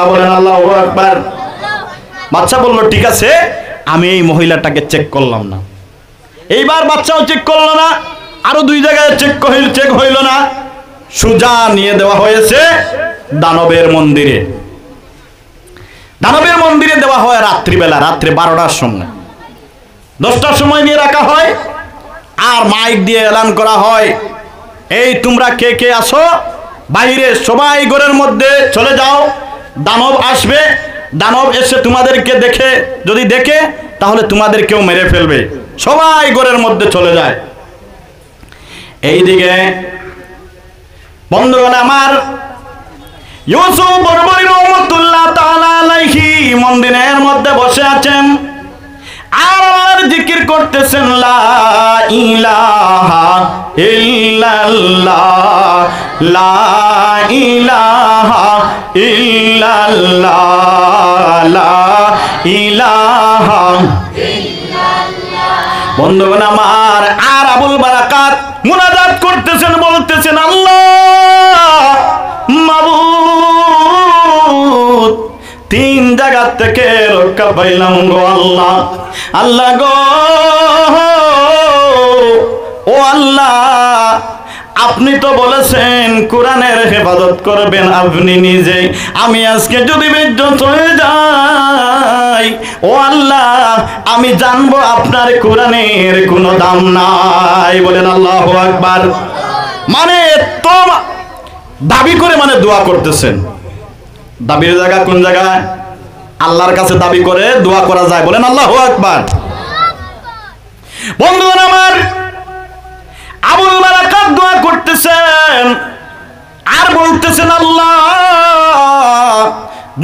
বলেন আল্লাহু আকবার। বাচ্চা বলল, ঠিক আছে, আমি এই মহিলাটাকে চেক করলাম না। এইবার বাচ্চাও চেক করলো না, আরো 2 জায়গায় চেক হইল না, সুজা নিয়ে দেওয়া হয়েছে দানবের মন্দিরে। দানবের মন্দিরে দেওয়া হয় রাত্রিবেলা, রাত্রে 12টার সময়, 10টার সময় নিয়ে রাখা হয়, আর মাইক দিয়ে এলান করা হয়, এই তোমরা কে কে আসো বাইরে, সবাই ঘরের মধ্যে চলে যাও, দানব আসবে, দানব এসে তোমাদেরকে দেখে, যদি দেখে তাহলে তোমাদেরকেও মেরে ফেলবে, সবাই ঘরের মধ্যে চলে যায়। এইদিকে বন্ধুগণ আমার, ইউসুফ বরবরি রহমাতুল্লাহ তাআলা আলাইহি মন্দিরের মধ্যে বসে আছেন আর আল্লাহর জিকির করতেছেন, লা ইলাহা ইল্লাল্লাহ, লা ইলাহা ইল্লাল্লাহ, লা ইলাহা ইল্লাল্লাহ। বন্ধুগণ আমার, আর আবুল বারাকাত মুনাজাত করতেছেন, বলতেছেন, আল্লাহ মাবুদ, 3 জায়গা থেকে রক্ষা পাইলাম গো আল্লাহ, আল্লাহ গো, ও আল্লাহ, আপনি তো বলেছেন কোরআনের হেফাজত করবেন আপনি নিজে, আমি আজকে যদি বেজ্জত হয়ে যাই, ও আল্লাহ, আমি জানবো আপনার কোরআনের কোনো দাম নাই। বলেন আল্লাহু আকবার। মানে তো দাবি করে, মানে দোয়া করতেছেন। দাবির জায়গা কোন জায়গায়? আল্লাহর কাছে দাবি করে দোয়া করা যায়। বলেন আল্লাহু আকবার। বন্ধুগণ আমার, আবুল বারাকাত দোয়া করতেছেন আর বলতেছেন, আল্লাহ,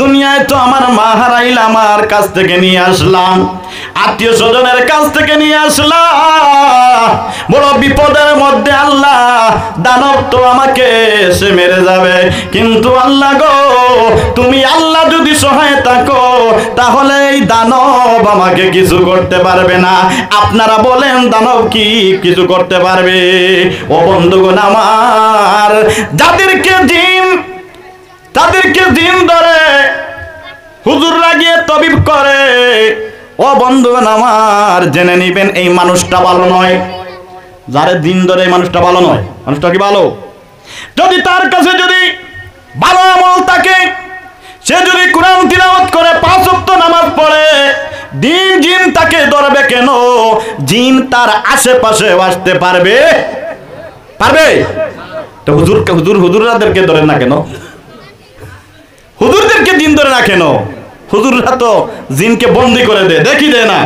দুনিয়ায় তো আমার মা হারাইলাম, আমার কাছ থেকে নিয়ে আসলাম, আত্মীয় স্বজনের কাছ থেকে নিয়ে আসলাম, বড় বিপদের মধ্যে আল্লাহ, দানব তো আমাকে এসে মেরে যাবে, কিন্তু আল্লাহ গো, তুমি আল্লাহ যদি সহায় থাকো তাহলে এই দানব আমাকে কিছু করতে পারবে না। আপনারা বলেন দানব কি কিছু করতে পারবে? ও বন্ধুগণ আমার, তাদেরকে জিন ধরে হুজুর লাগিয়ে তবিব করে, ও বন্ধুগণ আমার, জেনে নিবেন এই মানুষটা ভালো নয়। যারে দিন ধরে এই মানুষটা ভালো নয়। মানুষটা কি ভালো? যদি তার কাছে যদি ভালো আমল থাকে, সে যদি কোরআন তিলাওয়াত করে, 5 ওয়াক্ত নামাজ পড়ে, দিন জিন তাকে ধরবে কেন? জিন তার আশেপাশে আসতে পারবে? তো হুজুরদেরকে ধরে না কেন? হুজুরদেরকে জিন ধরে না কেন? হুজুররা তো জিনকে বন্দি করে দেয়, দেখি দেয় না।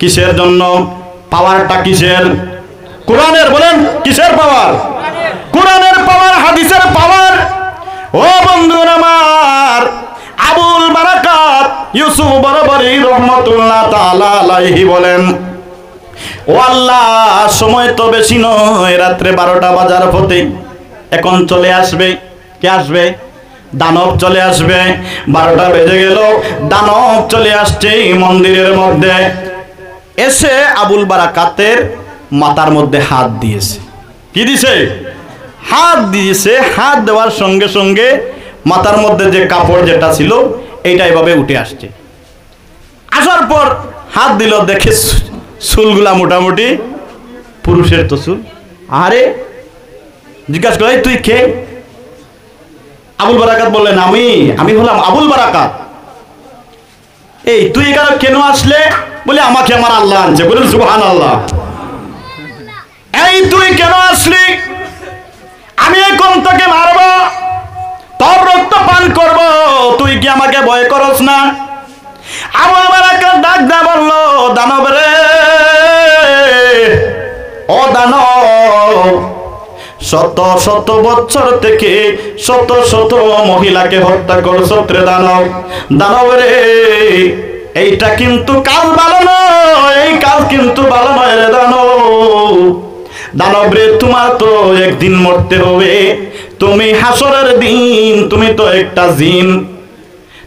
কিসের জন্য? পাওয়ারটা কিসের? কোরআনের। বলেন কিসের পাওয়ার? কোরআনের পাওয়ার, হাদিসের পাওয়ার। ও বন্ধুরা আমার, আবুল বারাকাত ইউসুফ বরবরি রহমাতুল্লাহ তাআলা আলাইহি বলেন, ও আল্লাহ, সময় তো বেশি নয়, রাত্রে 12টা বাজার পথে, এখন চলে আসবে। কে আসবে? দানব চলে আসবে। 12টা বেজে গেল, দানব চলে আসছে মন্দিরের মধ্যে। এসে আবুল বারাকাতের মাথার মধ্যে হাত দিয়েছে। কি দিছে? হাত দিয়েছে। হাত দেওয়ার সঙ্গে সঙ্গে মাথার মধ্যে যে কাপড় যেটা ছিল এইটা এভাবে উঠে আসছে। আসার পর হাত দিল, দেখে চুলগুলা মোটামুটি পুরুষের তো চুল। আরে জিজ্ঞাসা করে, তুই কে? আবুল বারাকাত বললেন, আমি হলাম আবুল বারাকাত। এই তুই এখানে কেন আসলে? বলে, আমাকে আমার আল্লাহ আনছে। বলেন সুবহানাল্লাহ। এই তুই কেন আসলি? আমি এখন তোকে মারবো, তোর রক্ত পান করবো, তুই কি আমাকে ভয় করস না? আবুল বারাকাত ডাক দেয়া বলল, দানব রে, ও দানব, শত শত বছর থেকে শত শত মহিলাকে হত্যা করছ রে দানব। দানব রে, এইটা কিন্তু কাজ ভালো নয়, এই কাজ কিন্তু ভালো নয় রে দানব। দানব রে, তোমার তো একদিন মরতে হবে। তুমি হাসরের দিন, তুমি তো একটা জিন,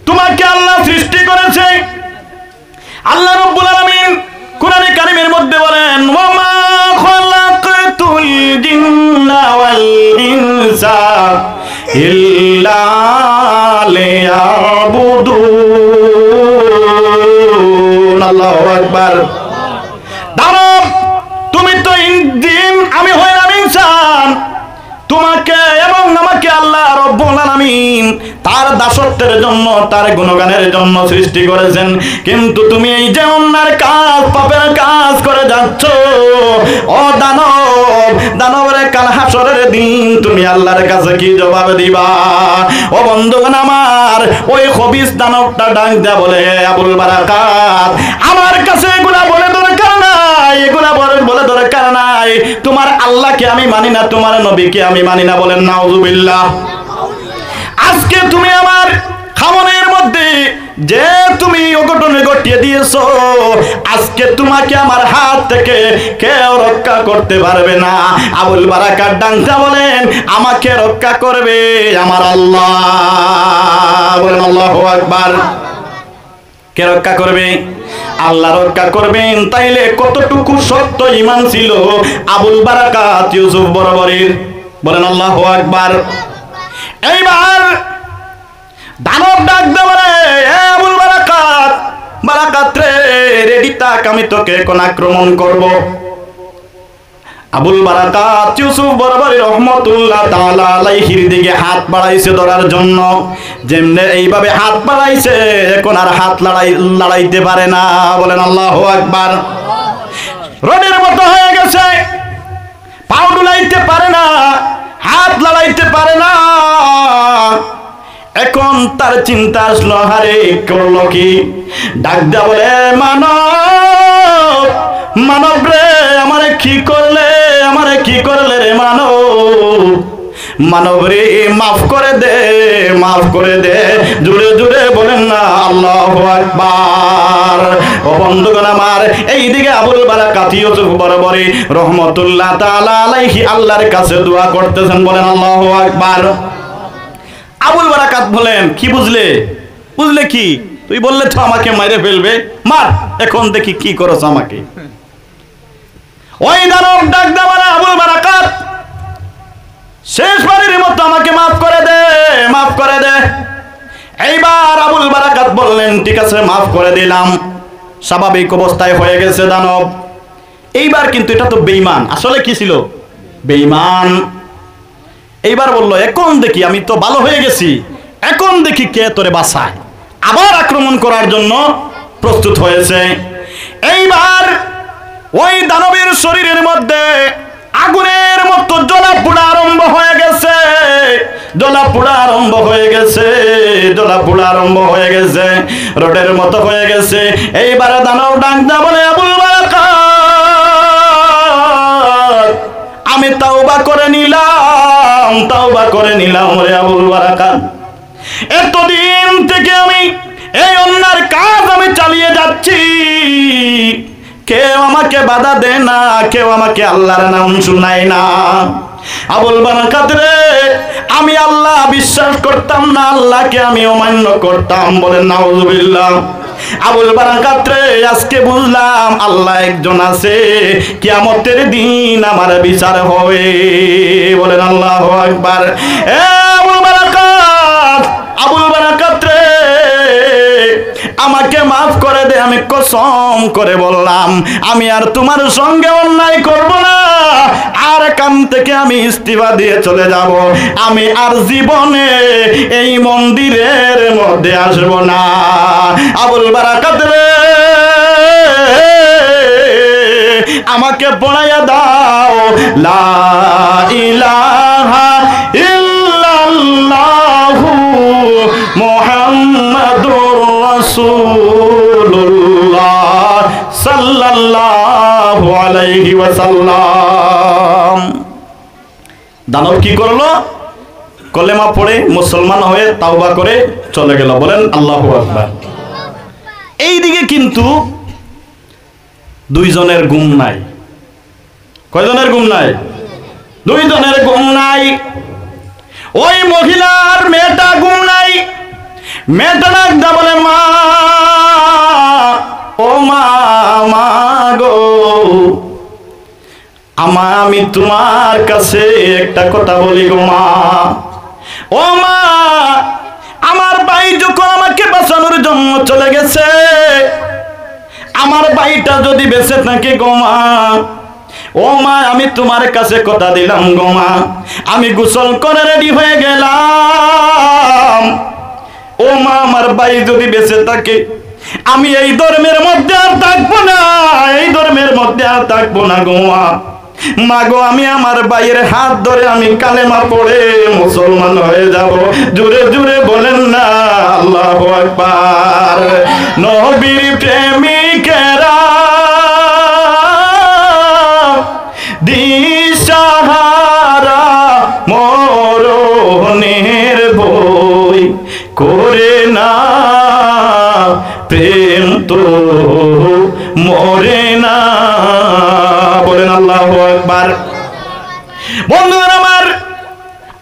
তোমাকে আল্লাহ সৃষ্টি করেছে। আল্লাহ রাব্বুল আলামিন কোরআনে কারীমের মধ্যে বলেন, ওয়া মা খালাকাতুল জিন্না ওয়াল ইনসা ইল্লা লিয়াবুদুন। আল্লাহু আকবার। দানব, তুমি তো জিন, আমি হইলাম ইনসান, তোমাকে এবং আমাকে তোমাকে আল্লাহ রব্বুল আলামিন তার দাসত্বের জন্য, তার গুণগানের জন্য সৃষ্টি করেছেন, কিন্তু তুমি এই যে অন্যার কাজ, পাপের কাজ করে যাচ্ছ, ও দানবের কাল হাসরের দিন তুমি আল্লাহর কাছে কি জবাব দিবা? ও বন্ধুগণ আমার, ওই খবিস দানবটা ডাক দেয়া বলে, আবুল বারাকাত, আমার কাছে এগুলা বলে দরকার নাই, এগুলা বলে দরকার নাই, তোমার আল্লাহকে আমি মানি না, তোমার নবীকে আমি মানি না। বলেন নাউযুবিল্লাহ। আজকে তুমি আমার খামনের মধ্যে যে তুমি অঘটনে ঘটিয়ে দিয়েছো, আজকে তোমাকে আমার হাত থেকে কেউ রক্ষা করতে পারবে না। আবুল বারাকাত ডাংটা বলেন, আমাকে রক্ষা করবে আমার আল্লাহ। বলেন আল্লাহু আকবার। কে রক্ষা করবে? আল্লাহ রক্ষা করবেন। তাইলে কতটুকু সত্য ঈমান ছিল আবুল বারাকাত ইউসুফ বরাবরের? বলেন আল্লাহু আকবার। এইবার দানব ডাক দে বলে, এ আবুল বারাকাত, বারাকাত রে, রেডি থাক, আমি তোকে এখন আক্রমণ করব। আবুল বারাকাত ইউসুফ বরাবরী রহমাতুল্লাহ তাআলা আলাইহির দিকে হাত বাড়াইছে ধরার জন্য। যেমনে এইভাবে হাত বাড়াইছে, এখন আর হাত লড়াইতে পারে না। বলেন আল্লাহু আকবার। রোডের মতো হয়ে গেছে, পাও ডুলাইতে পারে না, হাত লড়াইতে পারে না। এখন তার চিন্তা আসলো, হারে করলো কি? ডাক দেয়া বলে, মানব, মানব রে, আমারে কি করলে, আমারে কি করলে রে মানব, মানব রে, মাফ করে দে, মাফ করে দে। জুড়ে জুড়ে বলেন না আল্লাহু আকবার। ও বন্ধুগণ আমার, এইদিকে আবুল বারাকাত ইউসুফ বরাবরী রহমাতুল্লাহ তাআলা আলাইহি আল্লাহর কাছে দোয়া করতেছেন। বলেন আল্লাহু আকবার। আবুল বারাকাত বলেন, কি বুঝলে? বুঝলে কি? তুই বললে তো আমাকে মাইরে ফেলবে, মার, এখন দেখি কি করছ আমাকে। ওই দানব ডাক দে বলে, আবুল বারাকাত, শেষবারের মতো আমাকে মাফ করে দে, মাফ করে দে। এইবার আবুল বারাকাত বললেন, ঠিক আছে, মাফ করে দিলাম। স্বাভাবিক অবস্থায় হয়ে গেছে দানব। এইবার কিন্তু এটা তো বেঈমান, আসলে কি ছিল? বেঈমান। এইবার বললো, এখন দেখি, আমি তো ভালো হয়ে গেছি, এখন দেখি কে তোরে বাঁচায়। আবার আক্রমণ করার জন্য প্রস্তুত হয়েছে। এইবার ওই দানবের শরীরের মধ্যে আগুনের মতো জ্বলাপোড়া আরম্ভ হয়ে গেছে, জ্বলাপোড়া আরম্ভ হয়ে গেছে, জ্বলাপোড়া আরম্ভ হয়ে গেছে, রোডের মতো হয়ে গেছে। এইবার দানব ডাক দে বলে, আবুল বারাকাত, আমি তাওবা করে নিলাম, তাওবা করে নিলাম রে আবুল বারাকাত। এতদিন থেকে আমি এই অন্যার কাজ আমি চালিয়ে যাচ্ছি, কেউ আমাকে বাধা দেয় না, কেউ আমাকে আল্লাহর নাম শুনায় না। আবুল বারাকাত রে, আমি আল্লাহ বিশ্বাস করতাম না, আল্লাহকে আমি অমান্য করতাম। বলেন নাউযুবিল্লাহ। আবুল বারাকাত রে, আজকে বুঝলাম আল্লাহ একজন আছে, কিয়ামতের দিন আমার বিচার হবে। বলেন আল্লাহু আকবার। এ আবুল বারাকাত, আবুল বারাকাত রে, আমাকে মাফ করে দে, আমি কসম করে বললাম আমি আর তোমার সঙ্গে অন্যায় করব না, আর কাম থেকে আমি ইস্তিফা দিয়ে চলে যাব, আমি আর জীবনে এই মন্দিরের মধ্যে আসব না। আবুল বারাকাত রে, আমাকে পড়াইয়া দাও লা ইলাহা ইল্লাল্লাহু মুহাম্মাদুর রাসূলুল্লাহ সাল্লাল্লাহু আলাইহি ওয়াসাল্লাম। দানব কি করলো? কলেমা পড়ে মুসলমান হয়ে তাওবা করে চলে গেল। বলেন আল্লাহু আকবার। এইদিকে কিন্তু দুইজনের গুম নাই। কয়জনের গুম নাই? দুইজনের গুম নাই। ওই মহিলার মেয়েটা গুম নাই। মেয়েটা ডাকতে বলে, মা, ও মা, মা গো, আমি তোমার কাছে একটা কথা বলি গো মা। ও মা, আমার ভাই যখন আমাকে বাঁচানোর জন্য চলে গেছে, আমার ভাইটা যদি বেঁচে থাকে গো মা, ও মা আমি তোমার কাছে কথা দিলাম গো মা, আমি গোসল করে রেডি হয়ে গেলাম। ও মা আমার ভাই যদি বেঁচে থাকে আমি এই ধর্মের মধ্যে আর থাকবো না, এই ধর্মের মধ্যে আর থাকবো না গো মা। মা গো আমি আমার ভাইয়ের হাত ধরে আমি কালেমা পড়ে মুসলমান হয়ে যাব। জোরে জোরে বলেন না আল্লাহু আকবার। নবীর প্রেমিকেরা দিশাহারা মরণের বই করে না, প্রেম তো মরে না। বলেন আল্লাহু আকবার। বন্ধুরা আমার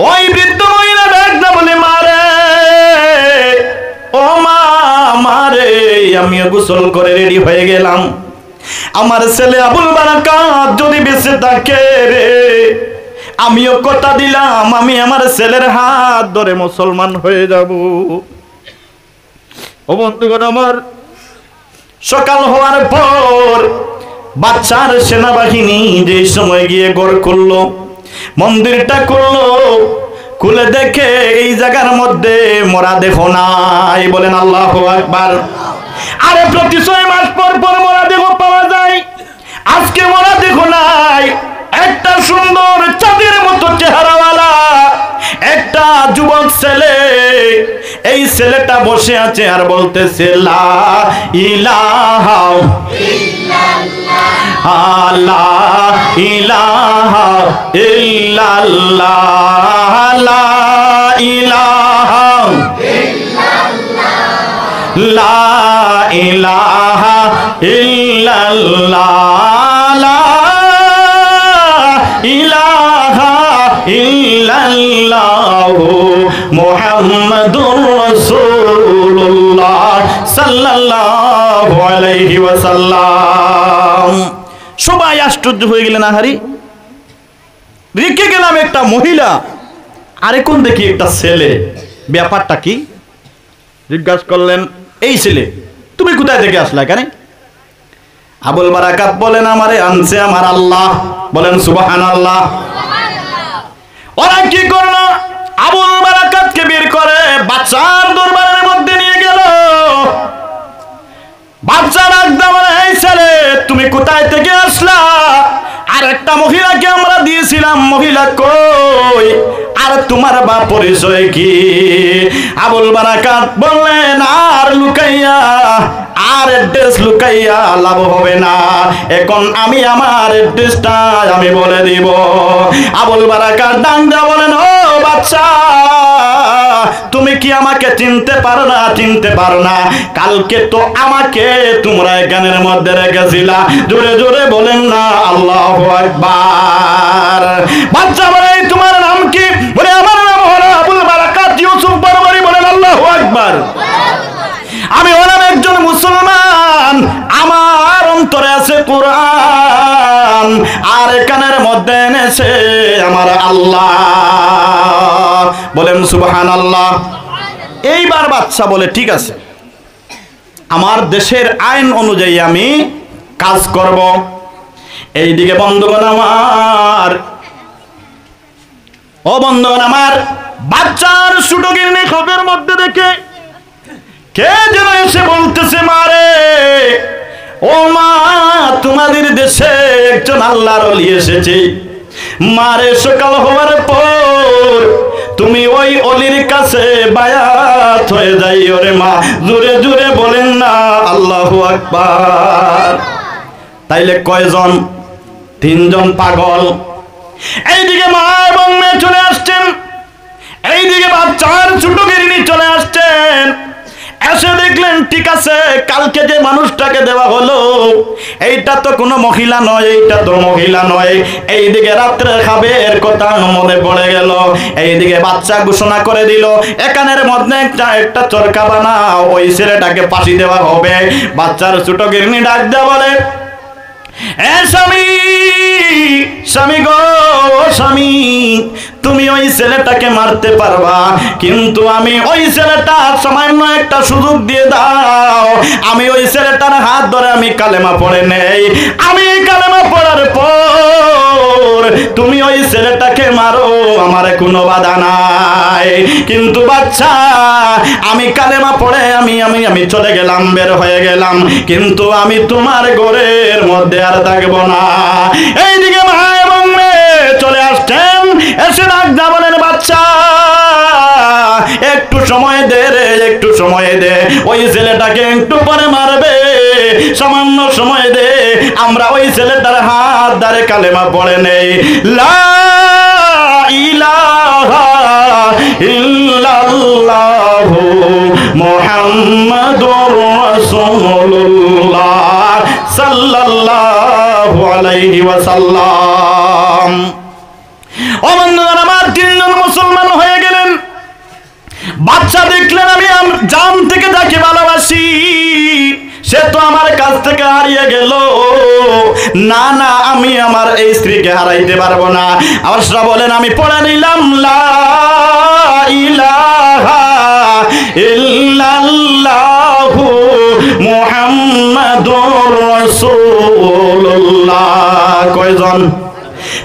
ওই বৃদ্ধ মহিলা ডাকতে বলে মারে, ও মা মারে, আমিও গোসল করে রেডি হয়ে গেলাম। আমার ছেলে আবুল বারাকাত যদি বেঁচে থাকে রে, আমিও কথা দিলাম আমি আমার ছেলের হাত ধরে মুসলমান হয়ে যাব। ও বন্ধুগণ আমার, সকাল হওয়ার পর বাচ্চার সেনাবাহিনী যে সময় গিয়ে ঘর খুললো, মন্দিরটা খুললো, খুলে দেখে এই জায়গার মধ্যে মরা দেহ নাই। বলেন আল্লাহু আকবার। আরে প্রতি 6 মাস পর পর মরা দেহ পাওয়া যায়, আজকে মরা দেহ নাই। একটা সুন্দর চাঁদের মতো চেহারাওয়ালা একটা যুবক ছেলে, এই ছেলেটা বসে আছে আর বলতেছে লা ইলাহা ইল্লাল্লাহ, লা ইলাহা ইল্লাল্লাহ, লা ইলাহা ইল্লাল্লাহ, লা ইলাহা ইল্লাল্লাহ, লা ইলাহা ইল্লাল্লাহ মুহাম্মাদুর রাসূলুল্লাহ সাল্লাল্লাহু আলাইহি ওয়াসাল্লাম। সবাই আশ্চর্য হয়ে গেলেন, আহারি রেখে গেলাম একটা মহিলা, আরে কোন দেখি একটা ছেলে, ব্যাপারটা কি জিজ্ঞাসা করলেন। এই ছেলে তুমি কোথায় থেকে আসলা এখানে? আবুল বারাকাত বলেন আমারে আনছে আমার আল্লাহ। বলেন সুবহানাল্লাহ। ওরা কি করলো? আবুল বারাকাতকে বের করে বাচ্চার দরবারের মধ্যে নিয়ে গেল। বাচ্চা রাখতে বলে, এই ছেলে তুমি কোথায় থেকে আসলা? আর একটা মহিলাকে আমরা দিয়েছিলাম, মহিলা কই? আর তোমার বা পরিচয় কি? আবুল বারাকাত বললেন আর লুকাইয়া আর অ্যাড্রেস লুকাইয়া লাভ হবে না, এখন আমি আমার অ্যাড্রেসটা আমি বলে দিব। আবুল বারাকাত ডাঙ্গা বলেন, ও বাচ্চা তুমি কি আমাকে চিনতে পারো না? চিনতে পারো না? কালকে তো আমাকে তোমরা এখানের মধ্যে রেখেছিলা। জোরে জোরে বলেন না আল্লাহু আকবার। বাচ্চা বলে তোমার নাম কি? বলে আমার নাম হলো আবুল বারাকাত ইউসুফ বরবরি। বলেন আল্লাহু আকবার। আমি হলাম একজন মুসলমান, আমার অন্তরে আছে কোরআন, আর এখানের মধ্যে এনেছে আমার আল্লাহ। বলেন সুবহানাল্লাহ। এইবার বাচ্চা বলে ঠিক আছে, আমার দেশের আইন অনুযায়ী আমি কাজ করব। এইদিকে বন্ধুগণ আমার, ও বন্ধুগণ আমার, বাচ্চার ছোট গিরনি খোপের মধ্যে দেখে কে যেন এসে বলতেছে, মারে ও মা তোমাদের দেশে একজন আল্লাহর ওলি এসেছে। মারে সকাল হওয়ার পর তুমি ওই অলির কাছে বায়াত হয়ে যাইও রে মা। জোরে জোরে বলেন না আল্লাহু আকবার। তাইলে কয়জন? 3 জন পাগল। এইদিকে মা এবং মেয়ে চলে আসছেন, এইদিকে বাচ্চার ছোট গিরনি চলে আসছেন। এসে দেখলেন ঠিক আছে, কালকে যে মানুষটাকে দেওয়া হলো এইটা তো কোনো মহিলা নয়, এইটা তো মহিলা নয়। এইদিকে রাত্রে খাবে এর কথা মনে পড়ে গেল। এইদিকে বাচ্চা ঘোষণা করে দিল, এখানের মধ্যে একটা চরকা বানাও, ওই ছেলেটাকে ফাঁসি দেওয়া হবে। বাচ্চার ছোট গিরনি ডাক দেওয়া বলে, এ স্বামী, স্বামী গো স্বামী, তুমি ওই ছেলেটাকে মারতে পারবা, কিন্তু আমি ওই ছেলেটা সামান্য একটা সুযোগ দিয়ে দাও, আমি ওই ছেলেটার হাত ধরে আমি কালেমা পড়ে নেই। আমি কালেমা পড়ার পর তুমি ওই ছেলেটাকে মারো, আমার কোনো বাধা নাই। কিন্তু বাচ্চা, আমি কালেমা পড়ে আমি চলে গেলাম, বের হয়ে গেলাম, কিন্তু আমি তোমার ঘরের মধ্যে আর থাকবো না। এইদিকে মা এবং মেয়ে চলে আসছেন, এসে ডাকদা বলেন, বাচ্চা একটু সময় দে রে, একটু সময় দে, ওই ছেলেটাকে একটু পরে মারবে, সামান্য সময় দে, আমরা ওই ছেলেটার হাত ধরে কালেমা পড়ে নেই, লা ইলাহা ইল্লাল্লাহু মুহাম্মাদুর রাসূলুল্লাহ সাল্লাল্লাহু আলাইহি ওয়াসাল্লাম। ও বন্ধুগণ আমার, তিনজন মুসলমান হয়ে গেলেন। বাচ্চা দেখলেন আমি জান থেকে যাকে ভালোবাসি, সে তো আমার কাছ থেকে হারিয়ে গেল, না না আমি আমার এই স্ত্রীকে হারাইতে পারবো না। আবার সেটা বলেন, আমি পড়ে নিলাম লা ইলাহা ইল্লাল্লাহু মুহাম্মাদুর রাসূলুল্লাহ। কয়জন?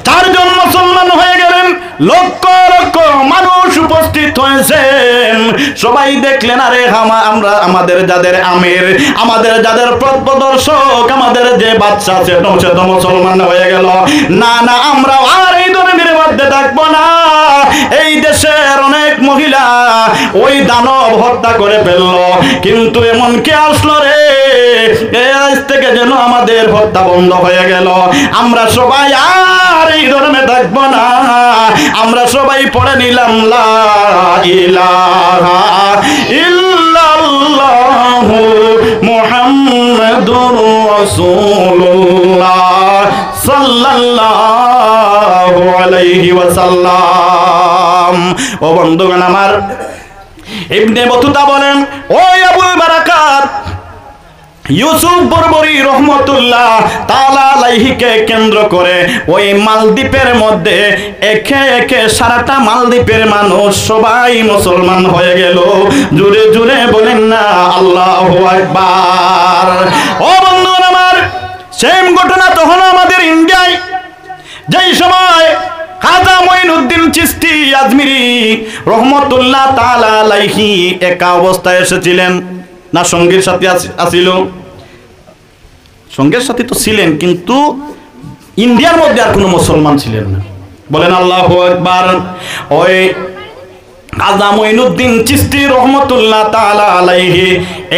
চারজন মুসলমান হয়ে গেলেন। লক্ষ লক্ষ মানুষ উপস্থিত হয়েছেন। সবাই দেখলেন, আরে আমরা আমাদের যাদের আমির, আমাদের যাদের পথপ্রদর্শক, আমাদের যে বাচ্চা সে তো মুসলমান হয়ে গেল, না না আমরা আর এই ধরনের মধ্যে থাকবো না। এই দেশের অনেক মহিলা ওই দানব হত্যা করে ফেললো, কিন্তু এমন কে আসলো রে, আজ থেকে যেন আমাদের হত্যা বন্ধ হয়ে গেল। আমরা সবাই আর এই ধরনের থাকবো না, আমরা সবাই পড়ে নিলাম লা ইলাহা ইল্লাল্লাহু মুহাম্মাদুর রাসূলুল্লাহ সাল্লাল্লাহু আলাইহি ওয়াসাল্লাম। ও বন্ধুগণ আমার, ইবনে বতুতা বলেন, ওই আবুল বারাকাত ইউসুফ বরবরি রহমতুল্লাহ তাআলা আলাইহিকে কেন্দ্র করে ওই মালদ্বীপের মধ্যে একে একে সারাটা মালদ্বীপের মানুষ সবাই মুসলমান হয়ে গেল। জুড়ে জুড়ে বলেন না আল্লাহু আকবার। ও বন্ধুরা আমার, সেম ঘটনা তো হলো আমাদের ইন্ডিয়ায়। যেই সময় খাজা মঈনুদ্দিন চিশতি আজমিরি রহমতুল্লাহ তাআলা আলাইহি একা অবস্থায় এসেছিলেন, না সঙ্গীর সাথে আসিল? সঙ্গের সাথে তো ছিলেন, কিন্তু ইন্ডিয়ার মধ্যে আর কোনো মুসলমান ছিলেন না। বলেন আল্লাহু আকবার। ওই খাজা মঈনুদ্দিন চিশতি রহমতুল্লাহ তাআলা আলাইহি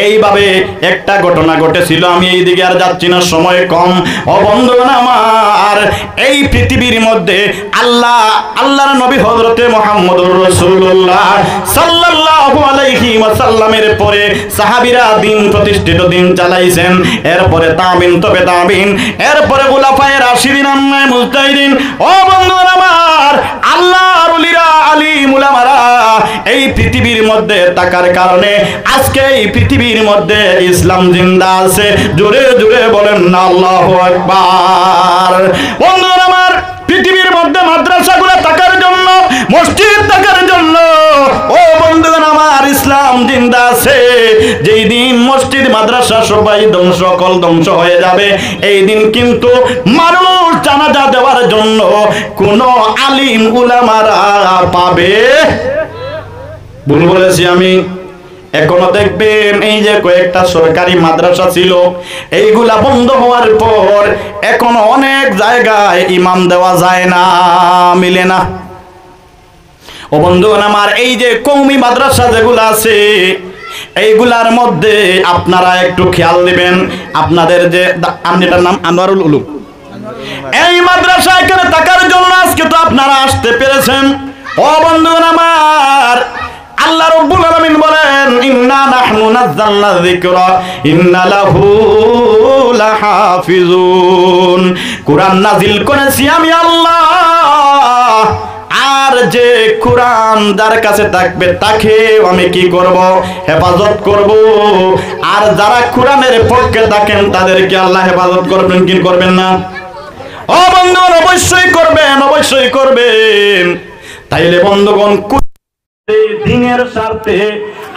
এইভাবে একটা ঘটনা ঘটেছিল। আমি এই দিকে আর যাচ্ছি না, সময় কম। ও বন্ধুগণ আমার, এই পৃথিবীর মধ্যে আল্লাহর নবী হযরতে মুহাম্মদুর রাসূলুল্লাহ সাল্লাল্লাহু আলাইহি ওয়াসাল্লামের পরে সাহাবীরা দিন প্রতিষ্ঠিত দিন চালাইছেন, এরপরে তাবিন, তবে তাবিন, এরপরে খুলাফায়ে রাশিদিন, আম্মায়ে মুজতাহিদিন। ও বন্ধুগণ আমার, আল্লাহর ওলিরা, আলিম উলামারা এই পৃথিবীর মধ্যে থাকার কারণে আজকে এই পৃথিবীর মধ্যে ইসলাম জিন্দা আছে। জোরে জোরে বলেন না আল্লাহু আকবার। বন্ধুরা আমার, পৃথিবীর মধ্যে মাদ্রাসাগুলো থাকার জন্য, মসজিদ থাকার জন্য, ও বন্ধুগণ আমার, ইসলাম জিন্দা আছে। যেই দিন মসজিদ মাদ্রাসা সবাই ধ্বংস হয়ে যাবে, এই দিন কিন্তু মানুষ জানাজা দেওয়ার জন্য কোন আলিম উলামারা পাবে? ভুল বলেছি আমি? এখনো দেখবেন এই যে কয়েকটা সরকারি মাদ্রাসা ছিল, এইগুলা বন্ধ হওয়ার পর এখনো অনেক জায়গায় ইমাম দেওয়া যায় না, মিলে না। ও বন্ধুগণ আমার, এই যে কওমি মাদ্রাসা যেগুলো আছে, এইগুলার মধ্যে আপনারা একটু খেয়াল দিবেন। আপনাদের যে এটার নাম আনোয়ারুল উলুম, এই মাদ্রাসা এখানে থাকার জন্য আজকে তো আপনারা আসতে পেরেছেন। ও বন্ধুগণ আমার, আল্লাহ রাব্বুল আলামিন বলেন, ইন্না নাহনু নাযালনা যিকরা ইন্না লাহু লাহাফিজুন। কুরআন নাযিল করেছি আমি আল্লাহ, আর যে কুরআন যার কাছে থাকবে তাকে আমি কি করব? হেফাজত করব। আর যারা কুরআনের পক্ষে থাকেন তাদেরকে আল্লাহ হেফাজত করবেন কি করবেন না? ও বন্ধুগণ, অবশ্যই করবেন, অবশ্যই করবেন। তাইলে বন্ধুগণ, দিনের স্বার্থে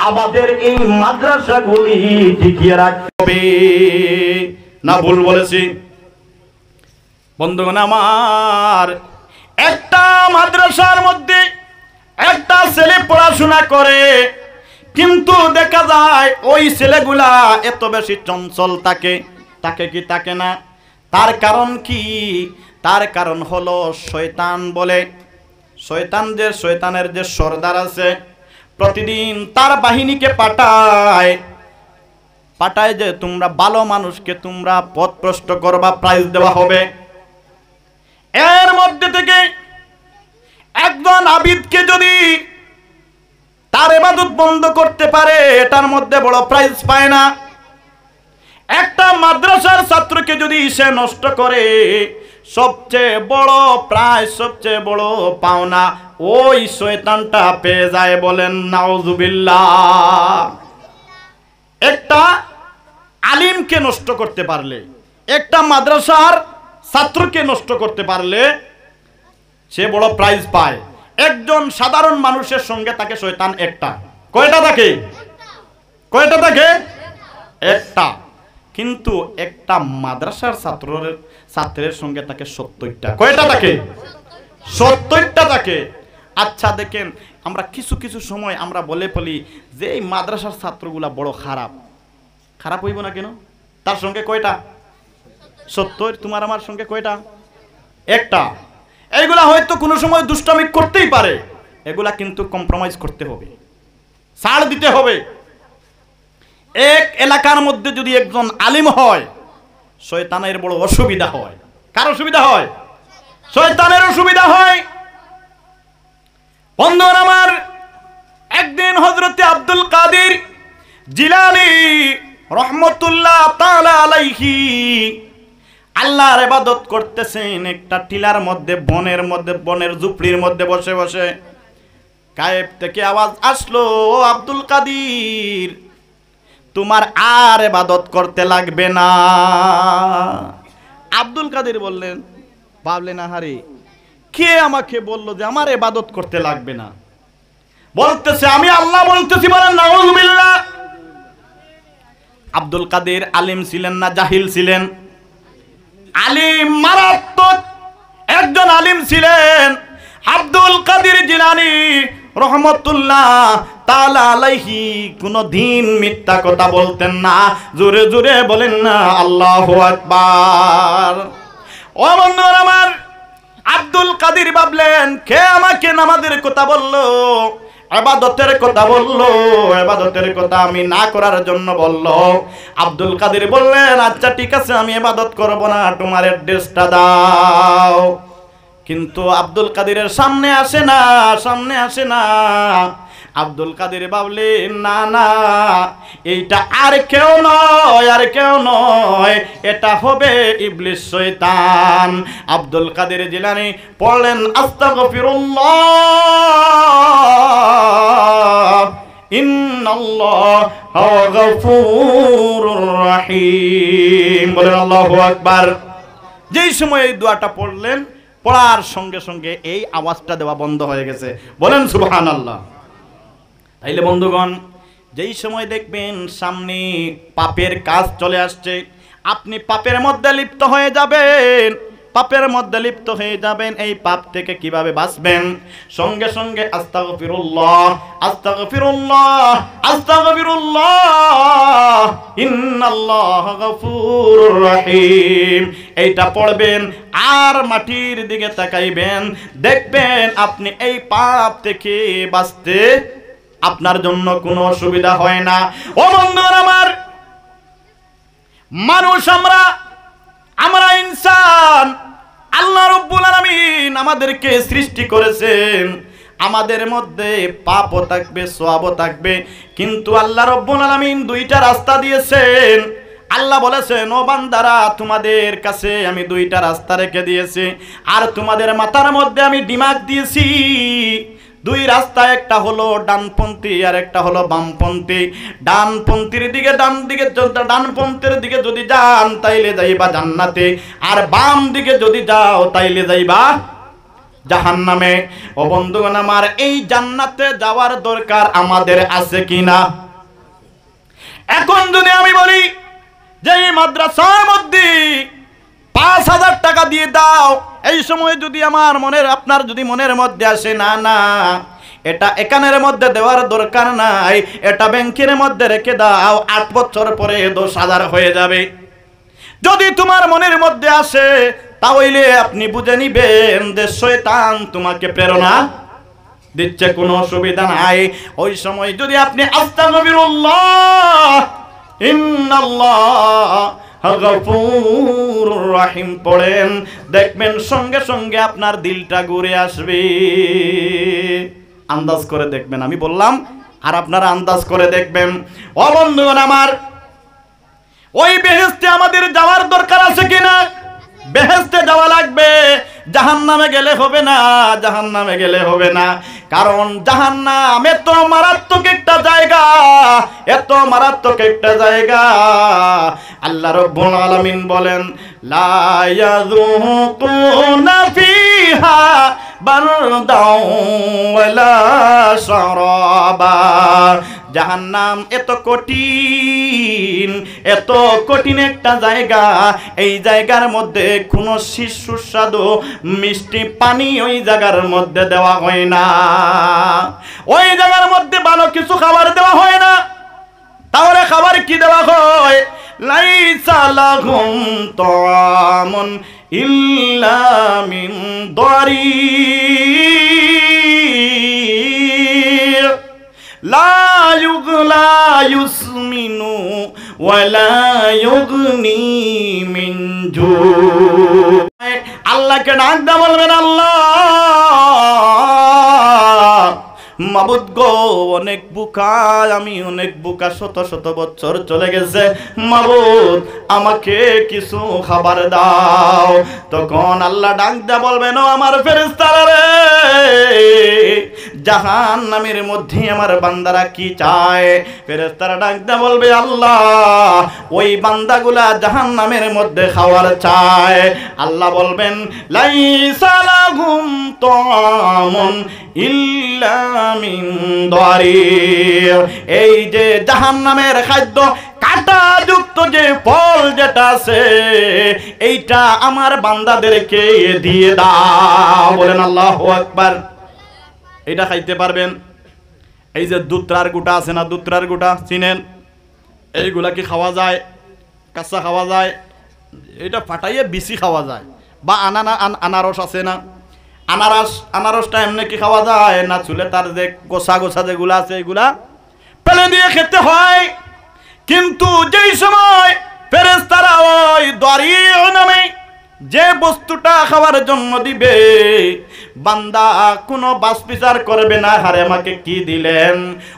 আমাদের এই মাদ্রাসাগুলি টিকিয়ে রাখতে হবে, না ভুল বলেছি? বন্ধুগণ আমার, একটা মাদ্রাসার মধ্যে একটা ছেলে পড়াশোনা করে, কিন্তু দেখা যায় ওই ছেলেগুলা এত বেশি চঞ্চল থাকে কি থাকে না? তার কারণ কি? তার কারণ হলো শয়তান বলে, শয়তানের যে সর্দার আছে প্রতিদিন তার বাহিনীকে পাঠায় যে তোমরা ভালো মানুষকে তোমরা পথভ্রষ্ট করবা, প্রাইজ দেওয়া হবে। এর মধ্যে থেকে একজন আবিদকে যদি তার ইবাদত বন্ধ করতে পারে, এটার মধ্যে বড় প্রাইজ পায় না। একটা মাদ্রাসার ছাত্রকে যদি সে নষ্ট করে, সবচেয়ে বড় প্রাইজ, সবচেয়ে বড় পাওনা ওই শয়তানটা পেয়ে যায়। বলেন নাউজুবিল্লাহ। একটা আলিমকে নষ্ট করতে পারলে, একটা মাদ্রাসার ছাত্রকে নষ্ট করতে পারলে সে বড় প্রাইজ পায়। একজন সাধারণ মানুষের সঙ্গে তাকে শয়তান একটা, কয়টা থাকে? একটা। কিন্তু একটা মাদ্রাসার ছাত্রের সঙ্গে তাকে 70টা। কয়টা থাকে? 70টা থাকে। আচ্ছা দেখেন, আমরা কিছু সময় আমরা বলে ফেলি যে এই মাদ্রাসার ছাত্রগুলা বড় খারাপ হইব না কেন? তার সঙ্গে কয়টা? 70। তোমার আমার সঙ্গে কয়টা? একটা। এইগুলা হয়তো কোনো সময় দুষ্টামি করতেই পারে, এগুলা কিন্তু কম্প্রোমাইজ করতে হবে, ছাড় দিতে হবে। এক এলাকার মধ্যে যদি একজন আলিম হয়, শয়তানের বড় অসুবিধা হয়। কার অসুবিধা হয়? শয়তানের অসুবিধা হয়। বন্ধুরা আমার, একদিন হযরতে আব্দুল কাদের জিলানী রহমতুল্লাহ তাআলা আলাইহি আল্লাহর ইবাদত করতেছেন একটা টিলার মধ্যে, বনের ঝুপড়ির মধ্যে বসে বসে। গায়েব থেকে আওয়াজ আসলো, ও আব্দুল কাদের, তোমার আর ইবাদত করতে লাগবে না। আব্দুল কাদের বললেন, ভাবলেন আহারে, কে আমাকে বললো যে আমার ইবাদত করতে লাগবে না? বলতেছে আমি আল্লাহ বলতেছি। বলেন নাউজুবিল্লাহ। আব্দুল কাদের আলিম ছিলেন না জাহিল ছিলেন? আলিম, মারাত্মক একজন আলিম ছিলেন। আব্দুল কাদের জিলানী রহমতুল্লাহ তাআলা আলাইহি কোনদিন মিথ্যা কথা বলতেন না। জোরে জোরে বলেন না আল্লাহু আকবার। ও বন্ধুরা আমার, আব্দুল কাদের ভাবলেন কে আমাকে নামাজের কথা বললো, ইবাদতের কথা বললো, ইবাদতের কথা আমি না করার জন্য বললো। আব্দুল কাদের বললেন আচ্ছা ঠিক আছে, আমি ইবাদত করব না, তোমার অ্যাড্রেসটা দাও। কিন্তু আব্দুল কাদেরের সামনে আসে না। আব্দুল কাদের ভাবলেন না, এইটা আর কেউ নয়, এটা হবে ইবলিস, শয়তান। আব্দুল কাদের জিলানী পড়লেন আস্তাগফিরুল্লাহ ইন্নাল্লাহা গফুরুর রহিম। বলেন আল্লাহু আকবার। যেই সময় এই দোয়াটা পড়লেন, পড়ার সঙ্গে সঙ্গে এই আওয়াজটা দেওয়া বন্ধ হয়ে গেছে। বলেন সুবহানাল্লাহ। তাইলে বন্ধুগণ, যেই সময় দেখবেন সামনে পাপের কাজ চলে আসছে, আপনি পাপের মধ্যে লিপ্ত হয়ে যাবেন। এই পাপ থেকে কিভাবে বাঁচবেন? সঙ্গে সঙ্গে আস্তাগফিরুল্লাহ ইন্নাল্লাহা গফুরুর রহিম, এইটা পড়বেন আর মাটির দিকে তাকাইবেন, দেখবেন আপনি এই পাপ থেকে বাঁচতে আপনার জন্য কোনো অসুবিধা হয় না। ও বন্ধুরা আমার, মানুষ আমরা ইনসান, আল্লাহ রাব্বুল আলামিন আমাদেরকে সৃষ্টি করেছেন, আমাদের মধ্যে পাপও থাকবে সওয়াবও থাকবে, কিন্তু আল্লাহ রাব্বুল আলামিন দুইটা রাস্তা দিয়েছেন। আল্লাহ বলেছেন ও বান্দারা, তোমাদের কাছে আমি দুইটা রাস্তা রেখে দিয়েছি, আর তোমাদের মাথার মধ্যে আমি দিমাগ দিয়েছি। দুই রাস্তা, একটা হলো ডানপন্থী আর একটা হলো বামপন্থী। ডানপন্থীর দিকে ডানপন্থীর দিকে যদি যান তাইলে যাইবা জান্নাতে, আর বাম দিকে যদি যাও তাইলে যাইবা জাহান্নামে। ও বন্ধুগণ আমার, এই জান্নাতে যাওয়ার দরকার আমাদের আছে কিনা? এখন যদি আমি বলি যে এই মাদ্রাসার মধ্যে 5000 টাকা দিয়ে দাও, এই সময় যদি আমার মনের আপনার যদি মনের মধ্যে আসে না না এটা একানের মধ্যে দেওয়ার দরকার নাই, এটা ব্যাংকের মধ্যে রেখে দাও, 8 বছর পরে 10,000 হয়ে যাবে। যদি তোমার মনের মধ্যে আসে তাহলে আপনি বুঝে নিবেন যে শয়তান তোমাকে প্রেরণা দিচ্ছে, কোনো অসুবিধা নাই। ওই সময় যদি আপনি আস্তাগফিরুল্লাহ ইন্নাল্লাহ গফুরুর রহিম পড়েন, দেখবেন সঙ্গে সঙ্গে আপনার দিলটা ঘুরে আসবে। আন্দাজ করে দেখবেন, আমি বললাম আর আপনারা আন্দাজ করে দেখবেন। ও বন্ধুগণ আমার, ওই বেহেশতে আমাদের যাওয়ার দরকার আছে কিনা? বেহেশতে যাওয়া লাগবে, জাহান্নামে গেলে হবে না, জাহান্নামে গেলে হবে না। কারণ জাহান্নাম এত মারাত্মক একটা জায়গা, এত মারাত্মক একটা জায়গা। আল্লাহ রাব্বুল আলামিন বলেন লা ইয়াযুকুনা ফিহা বারদাও ওয়ালা শারাবা। জাহান্নাম এত কঠিন একটা জায়গা, এই জায়গার মধ্যে কোনো সুস্বাদু মিষ্টি পানি ওই জায়গার মধ্যে দেওয়া হয় না, ওই জায়গার মধ্যে ভালো কিছু খাবার দেওয়া হয় না। তাহলে খাবার কি দেওয়া হয়? লাইসা লাহুম তাআমুন ইল্লা মিন দারি লা ইউসমিনু ওয়ালা ইউগনি মিন জু। আল্লাহকে ডাক দা বলবেন আল্লাহ মাবুদ গো, অনেক বুকা, আমি অনেক বুকা, শত শত বছর চলে গেছে, মাবুদ আমাকে কিছু খাবার দাও। তখন আল্লাহ ডাক দা বলবেন ও আমার ফেরেশতারা রে, জাহান্নামের মধ্যে আমার বান্দারা কি চায়? ফেরেশতারা ডাক দা বলবে আল্লাহ ওই বান্দাগুলা জাহান্নামের মধ্যে খাওয়ার চায়। আল্লাহ বলবেন লাইসা লাহুম তাআমুন ইল্লা মিন দারি। এই যে জাহান্নামের খাদ্য, কাঁটাযুক্ত যে ফল যেটা আছে, এইটা আমার বান্দাদেরকে দিয়ে দাও। বলেন আল্লাহু আকবার। এটা খাইতে পারবেন? এই যে দুত্রার গোটা আছে না, দুত্রার গোটা চিনেন? এইগুলা কি খাওয়া যায়? কাঁচা খাওয়া যায়, এটা ফাটাইয়ে বিচি খাওয়া যায়। বা আনারস আছে না, আনারসটা এমনি কি খাওয়া যায় না? চুলে তার যে গোছা গোছা যেগুলা আছে এগুলা ফেলে দিয়ে খেতে হয়। কিন্তু যেই সময় ফেরেশতারা ওই দারি নামে যে বস্তুটা খাওয়ার জন্য দিবে, বান্দা কোনো বাছবিচার করবে না, হারে আমাকে কি দিলেন,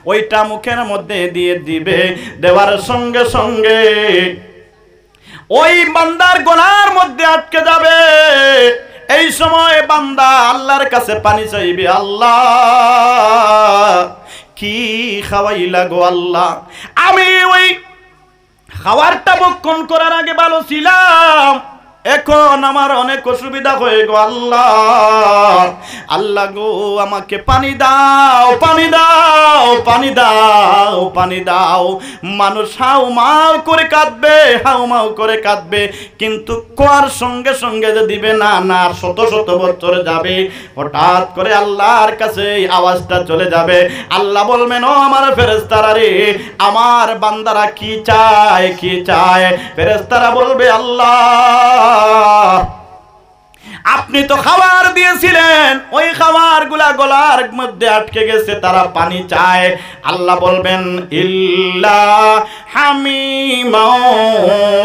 ওইটা মুখের মধ্যে দিয়ে দিবে। দেওয়ার সঙ্গে সঙ্গে ওই বান্দার গলার মধ্যে আটকে যাবে। এই সময় বান্দা আল্লাহর কাছে পানি চাইবে, আল্লাহ কি খাওয়াইলা গো আল্লাহ, আমি ওই খাবারটা ভক্ষণ করার আগে ভালো ছিলাম, এখন আমার অনেক অসুবিধা হয়ে গো আল্লাহ, আল্লাহ গো আমাকে পানি দাও, পানি দাও, পানি দাও, পানি দাও। মানুষ হাউমাউ করে কাঁদবে, হাউমাউ করে কাঁদবে, কিন্তু কোয়ার সঙ্গে সঙ্গে যে দিবে না, না শত শত বছর যাবে, হঠাৎ করে আল্লাহর কাছে এই আওয়াজটা চলে যাবে। আল্লাহ বলবেন ও আমার ফেরেশতারা রে, আমার বান্দারা কি চায়, কি চায়? ফেরেশতারা বলবে আল্লাহ আপনি তো খাবার দিয়েছিলেন, ওই খাবারগুলা গলার মধ্যে আটকে গেছে, তারা পানি চায়। আল্লাহ বলবেন ইল্লা হামিমা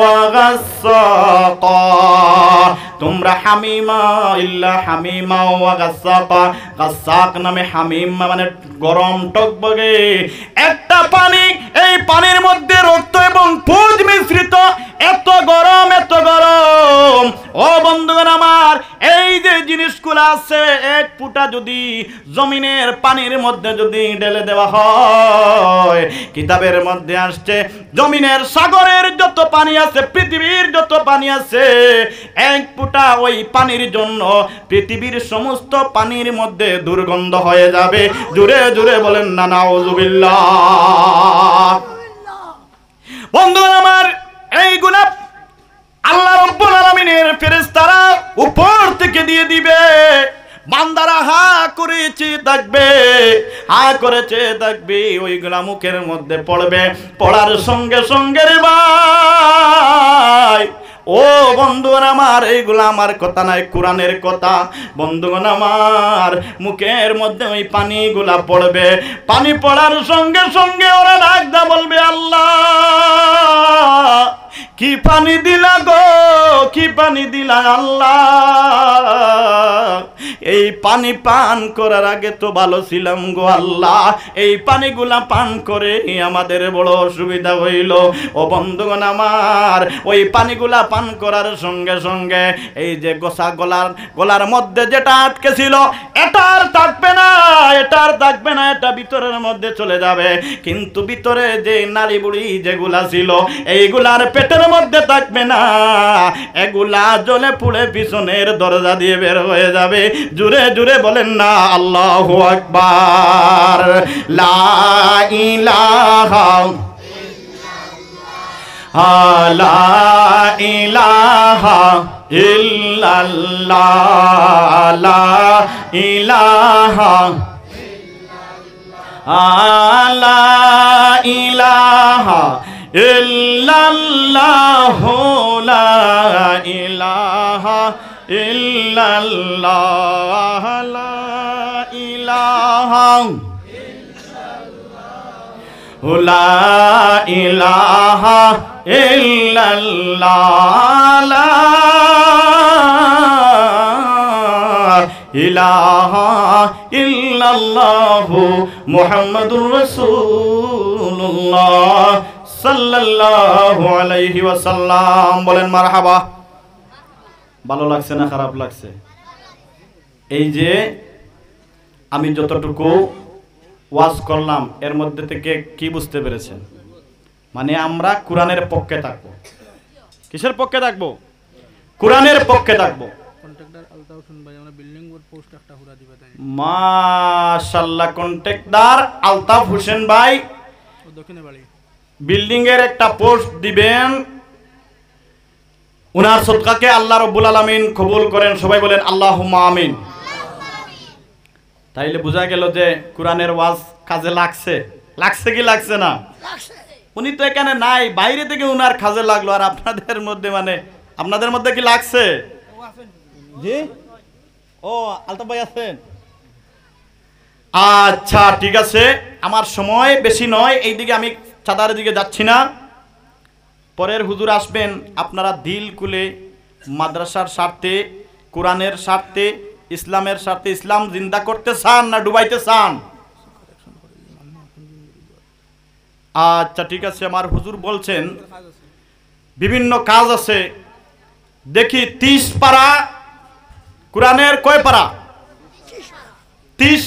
ওয়া গাসসাকা, তোমরা হামিমা, ইল্লা হামিমা ওয়া গাসসাকা, গাসসাক নামে হামিম মানে গরম টকবগে একটা পানি, এই পানির মধ্যে রক্ত এবং পুজ মিশ্রিত, এত গরম, এত গরম। ও বন্ধুগণ আমার, এই যে জিনিসগুলো আছে, এক ফুটা যদি জমিনের পানির মধ্যে যদি ঢেলে দেওয়া হয়, কিতাবের মধ্যে আসছে জমিনের সাগরের যত পানি আছে, পৃথিবীর যত পানি আছে, এক ফুটা ওই পানির জন্য পৃথিবীর সমস্ত পানির মধ্যে দুর্গন্ধ হয়ে যাবে। জোরে জোরে বলেন না নাউযুবিল্লাহ। বন্ধুরা আমার, এইগুলা আল্লাহ রাব্বুল আলামিনের ফেরেশতারা উপর থেকে দিয়ে দিবে, বান্দারা হা করে চেয়ে থাকবে, হা করে চেয়ে থাকবে, ওইগুলা মুখের মধ্যে পড়বে। পড়ার সঙ্গে সঙ্গে রে ভাই, ও বন্ধুগণ আমার, এইগুলা আমার কথা নাই, কোরআনের কথা। বন্ধুগণ আমার, মুখের মধ্যে ওই পানিগুলা পড়বে। পানি পড়ার সঙ্গে সঙ্গে ওরা ডাকদা বলবে, আল্লাহ কি পানি দিলা গো, কি পানি দিলা আল্লাহ। এই পানি পান করার আগে তো ভালো ছিলাম গো আল্লাহ, এই পানিগুলা পান করে আমাদের বড় অসুবিধা হইল। ও বন্ধুগণ আমার, ওই পানিগুলা পান করার সঙ্গে সঙ্গে এই যে গলার মধ্যে যেটা আটকে ছিল এটা আর থাকবে না, এটা আর থাকবে না, এটা ভিতরের মধ্যে চলে যাবে। কিন্তু ভিতরে যে নারী বুড়ি যেগুলা ছিল এইগুলার পেটের মধ্যে থাকবে না, এগুলা জ্বলে পুড়ে পিছনের দরজা দিয়ে বের হয়ে যাবে। জুড়ে জুড়ে বলেন না আল্লাহু আকবার। লা ইলাহা লা ইলাহা ইল্লাল্লাহ, লা ইলাহা লা ইলাহা ইল্লাল্লাহ, লা ইলাহা ইল্লাল্লাহ, লা ইলাহা লা ইলাহা ইল্লাল্লাহ, লা ইলাহা ইল্লাল্লাহ মুহাম্মাদুর রাসূলুল্লাহ সাল্লাল্লাহু আলাইহি ওয়াসাল্লাম। বলেন মারহাবা। ভালো লাগছে না খারাপ লাগছে? এই যে আমি যতটুকু ওয়াজ করলাম এর মধ্যে থেকে কি বুঝতে পেরেছেন? মানে আমরা কোরআনের পক্ষে থাকবো। কিসের পক্ষে থাকবো? কোরআনের পক্ষে থাকবো। মাশাআল্লাহ, কন্ট্রাক্টর আলতাফ হোসেন ভাই বিল্ডিং এর একটা পোস্ট দিবেন। উনার সদকাকে আল্লাহ রাব্বুল আলামিন কবুল করেন। সবাই বলেন আল্লাহুম্মা আমিন। তাইলে বোঝা গেল যে কোরআনের ওয়াজ কাজে লাগছে। লাগছে কি লাগছে না? উনি তো এখানে নাই, বাইরে থেকে উনার কাজে লাগলো। আর আপনাদের মধ্যে মানে আপনাদের মধ্যে কি লাগছে? জি, ও আলতাফ ভাই আছেন? আচ্ছা ঠিক আছে, আমার সময় বেশি নয়, এইদিকে আমি চাঁদার দিকে যাচ্ছি না। পরের হুজুর আসবেন, আপনারা দিল খুলে মাদ্রাসার স্বার্থে, কোরআনের স্বার্থে, ইসলামের স্বার্থে ইসলাম জিন্দা করতে চান না ডুবাইতে চান? আচ্ছা ঠিক আছে, আমার হুজুর বলছেন বিভিন্ন কাজ আছে। দেখি 30 পারা কোরআনের কয় পারা? 30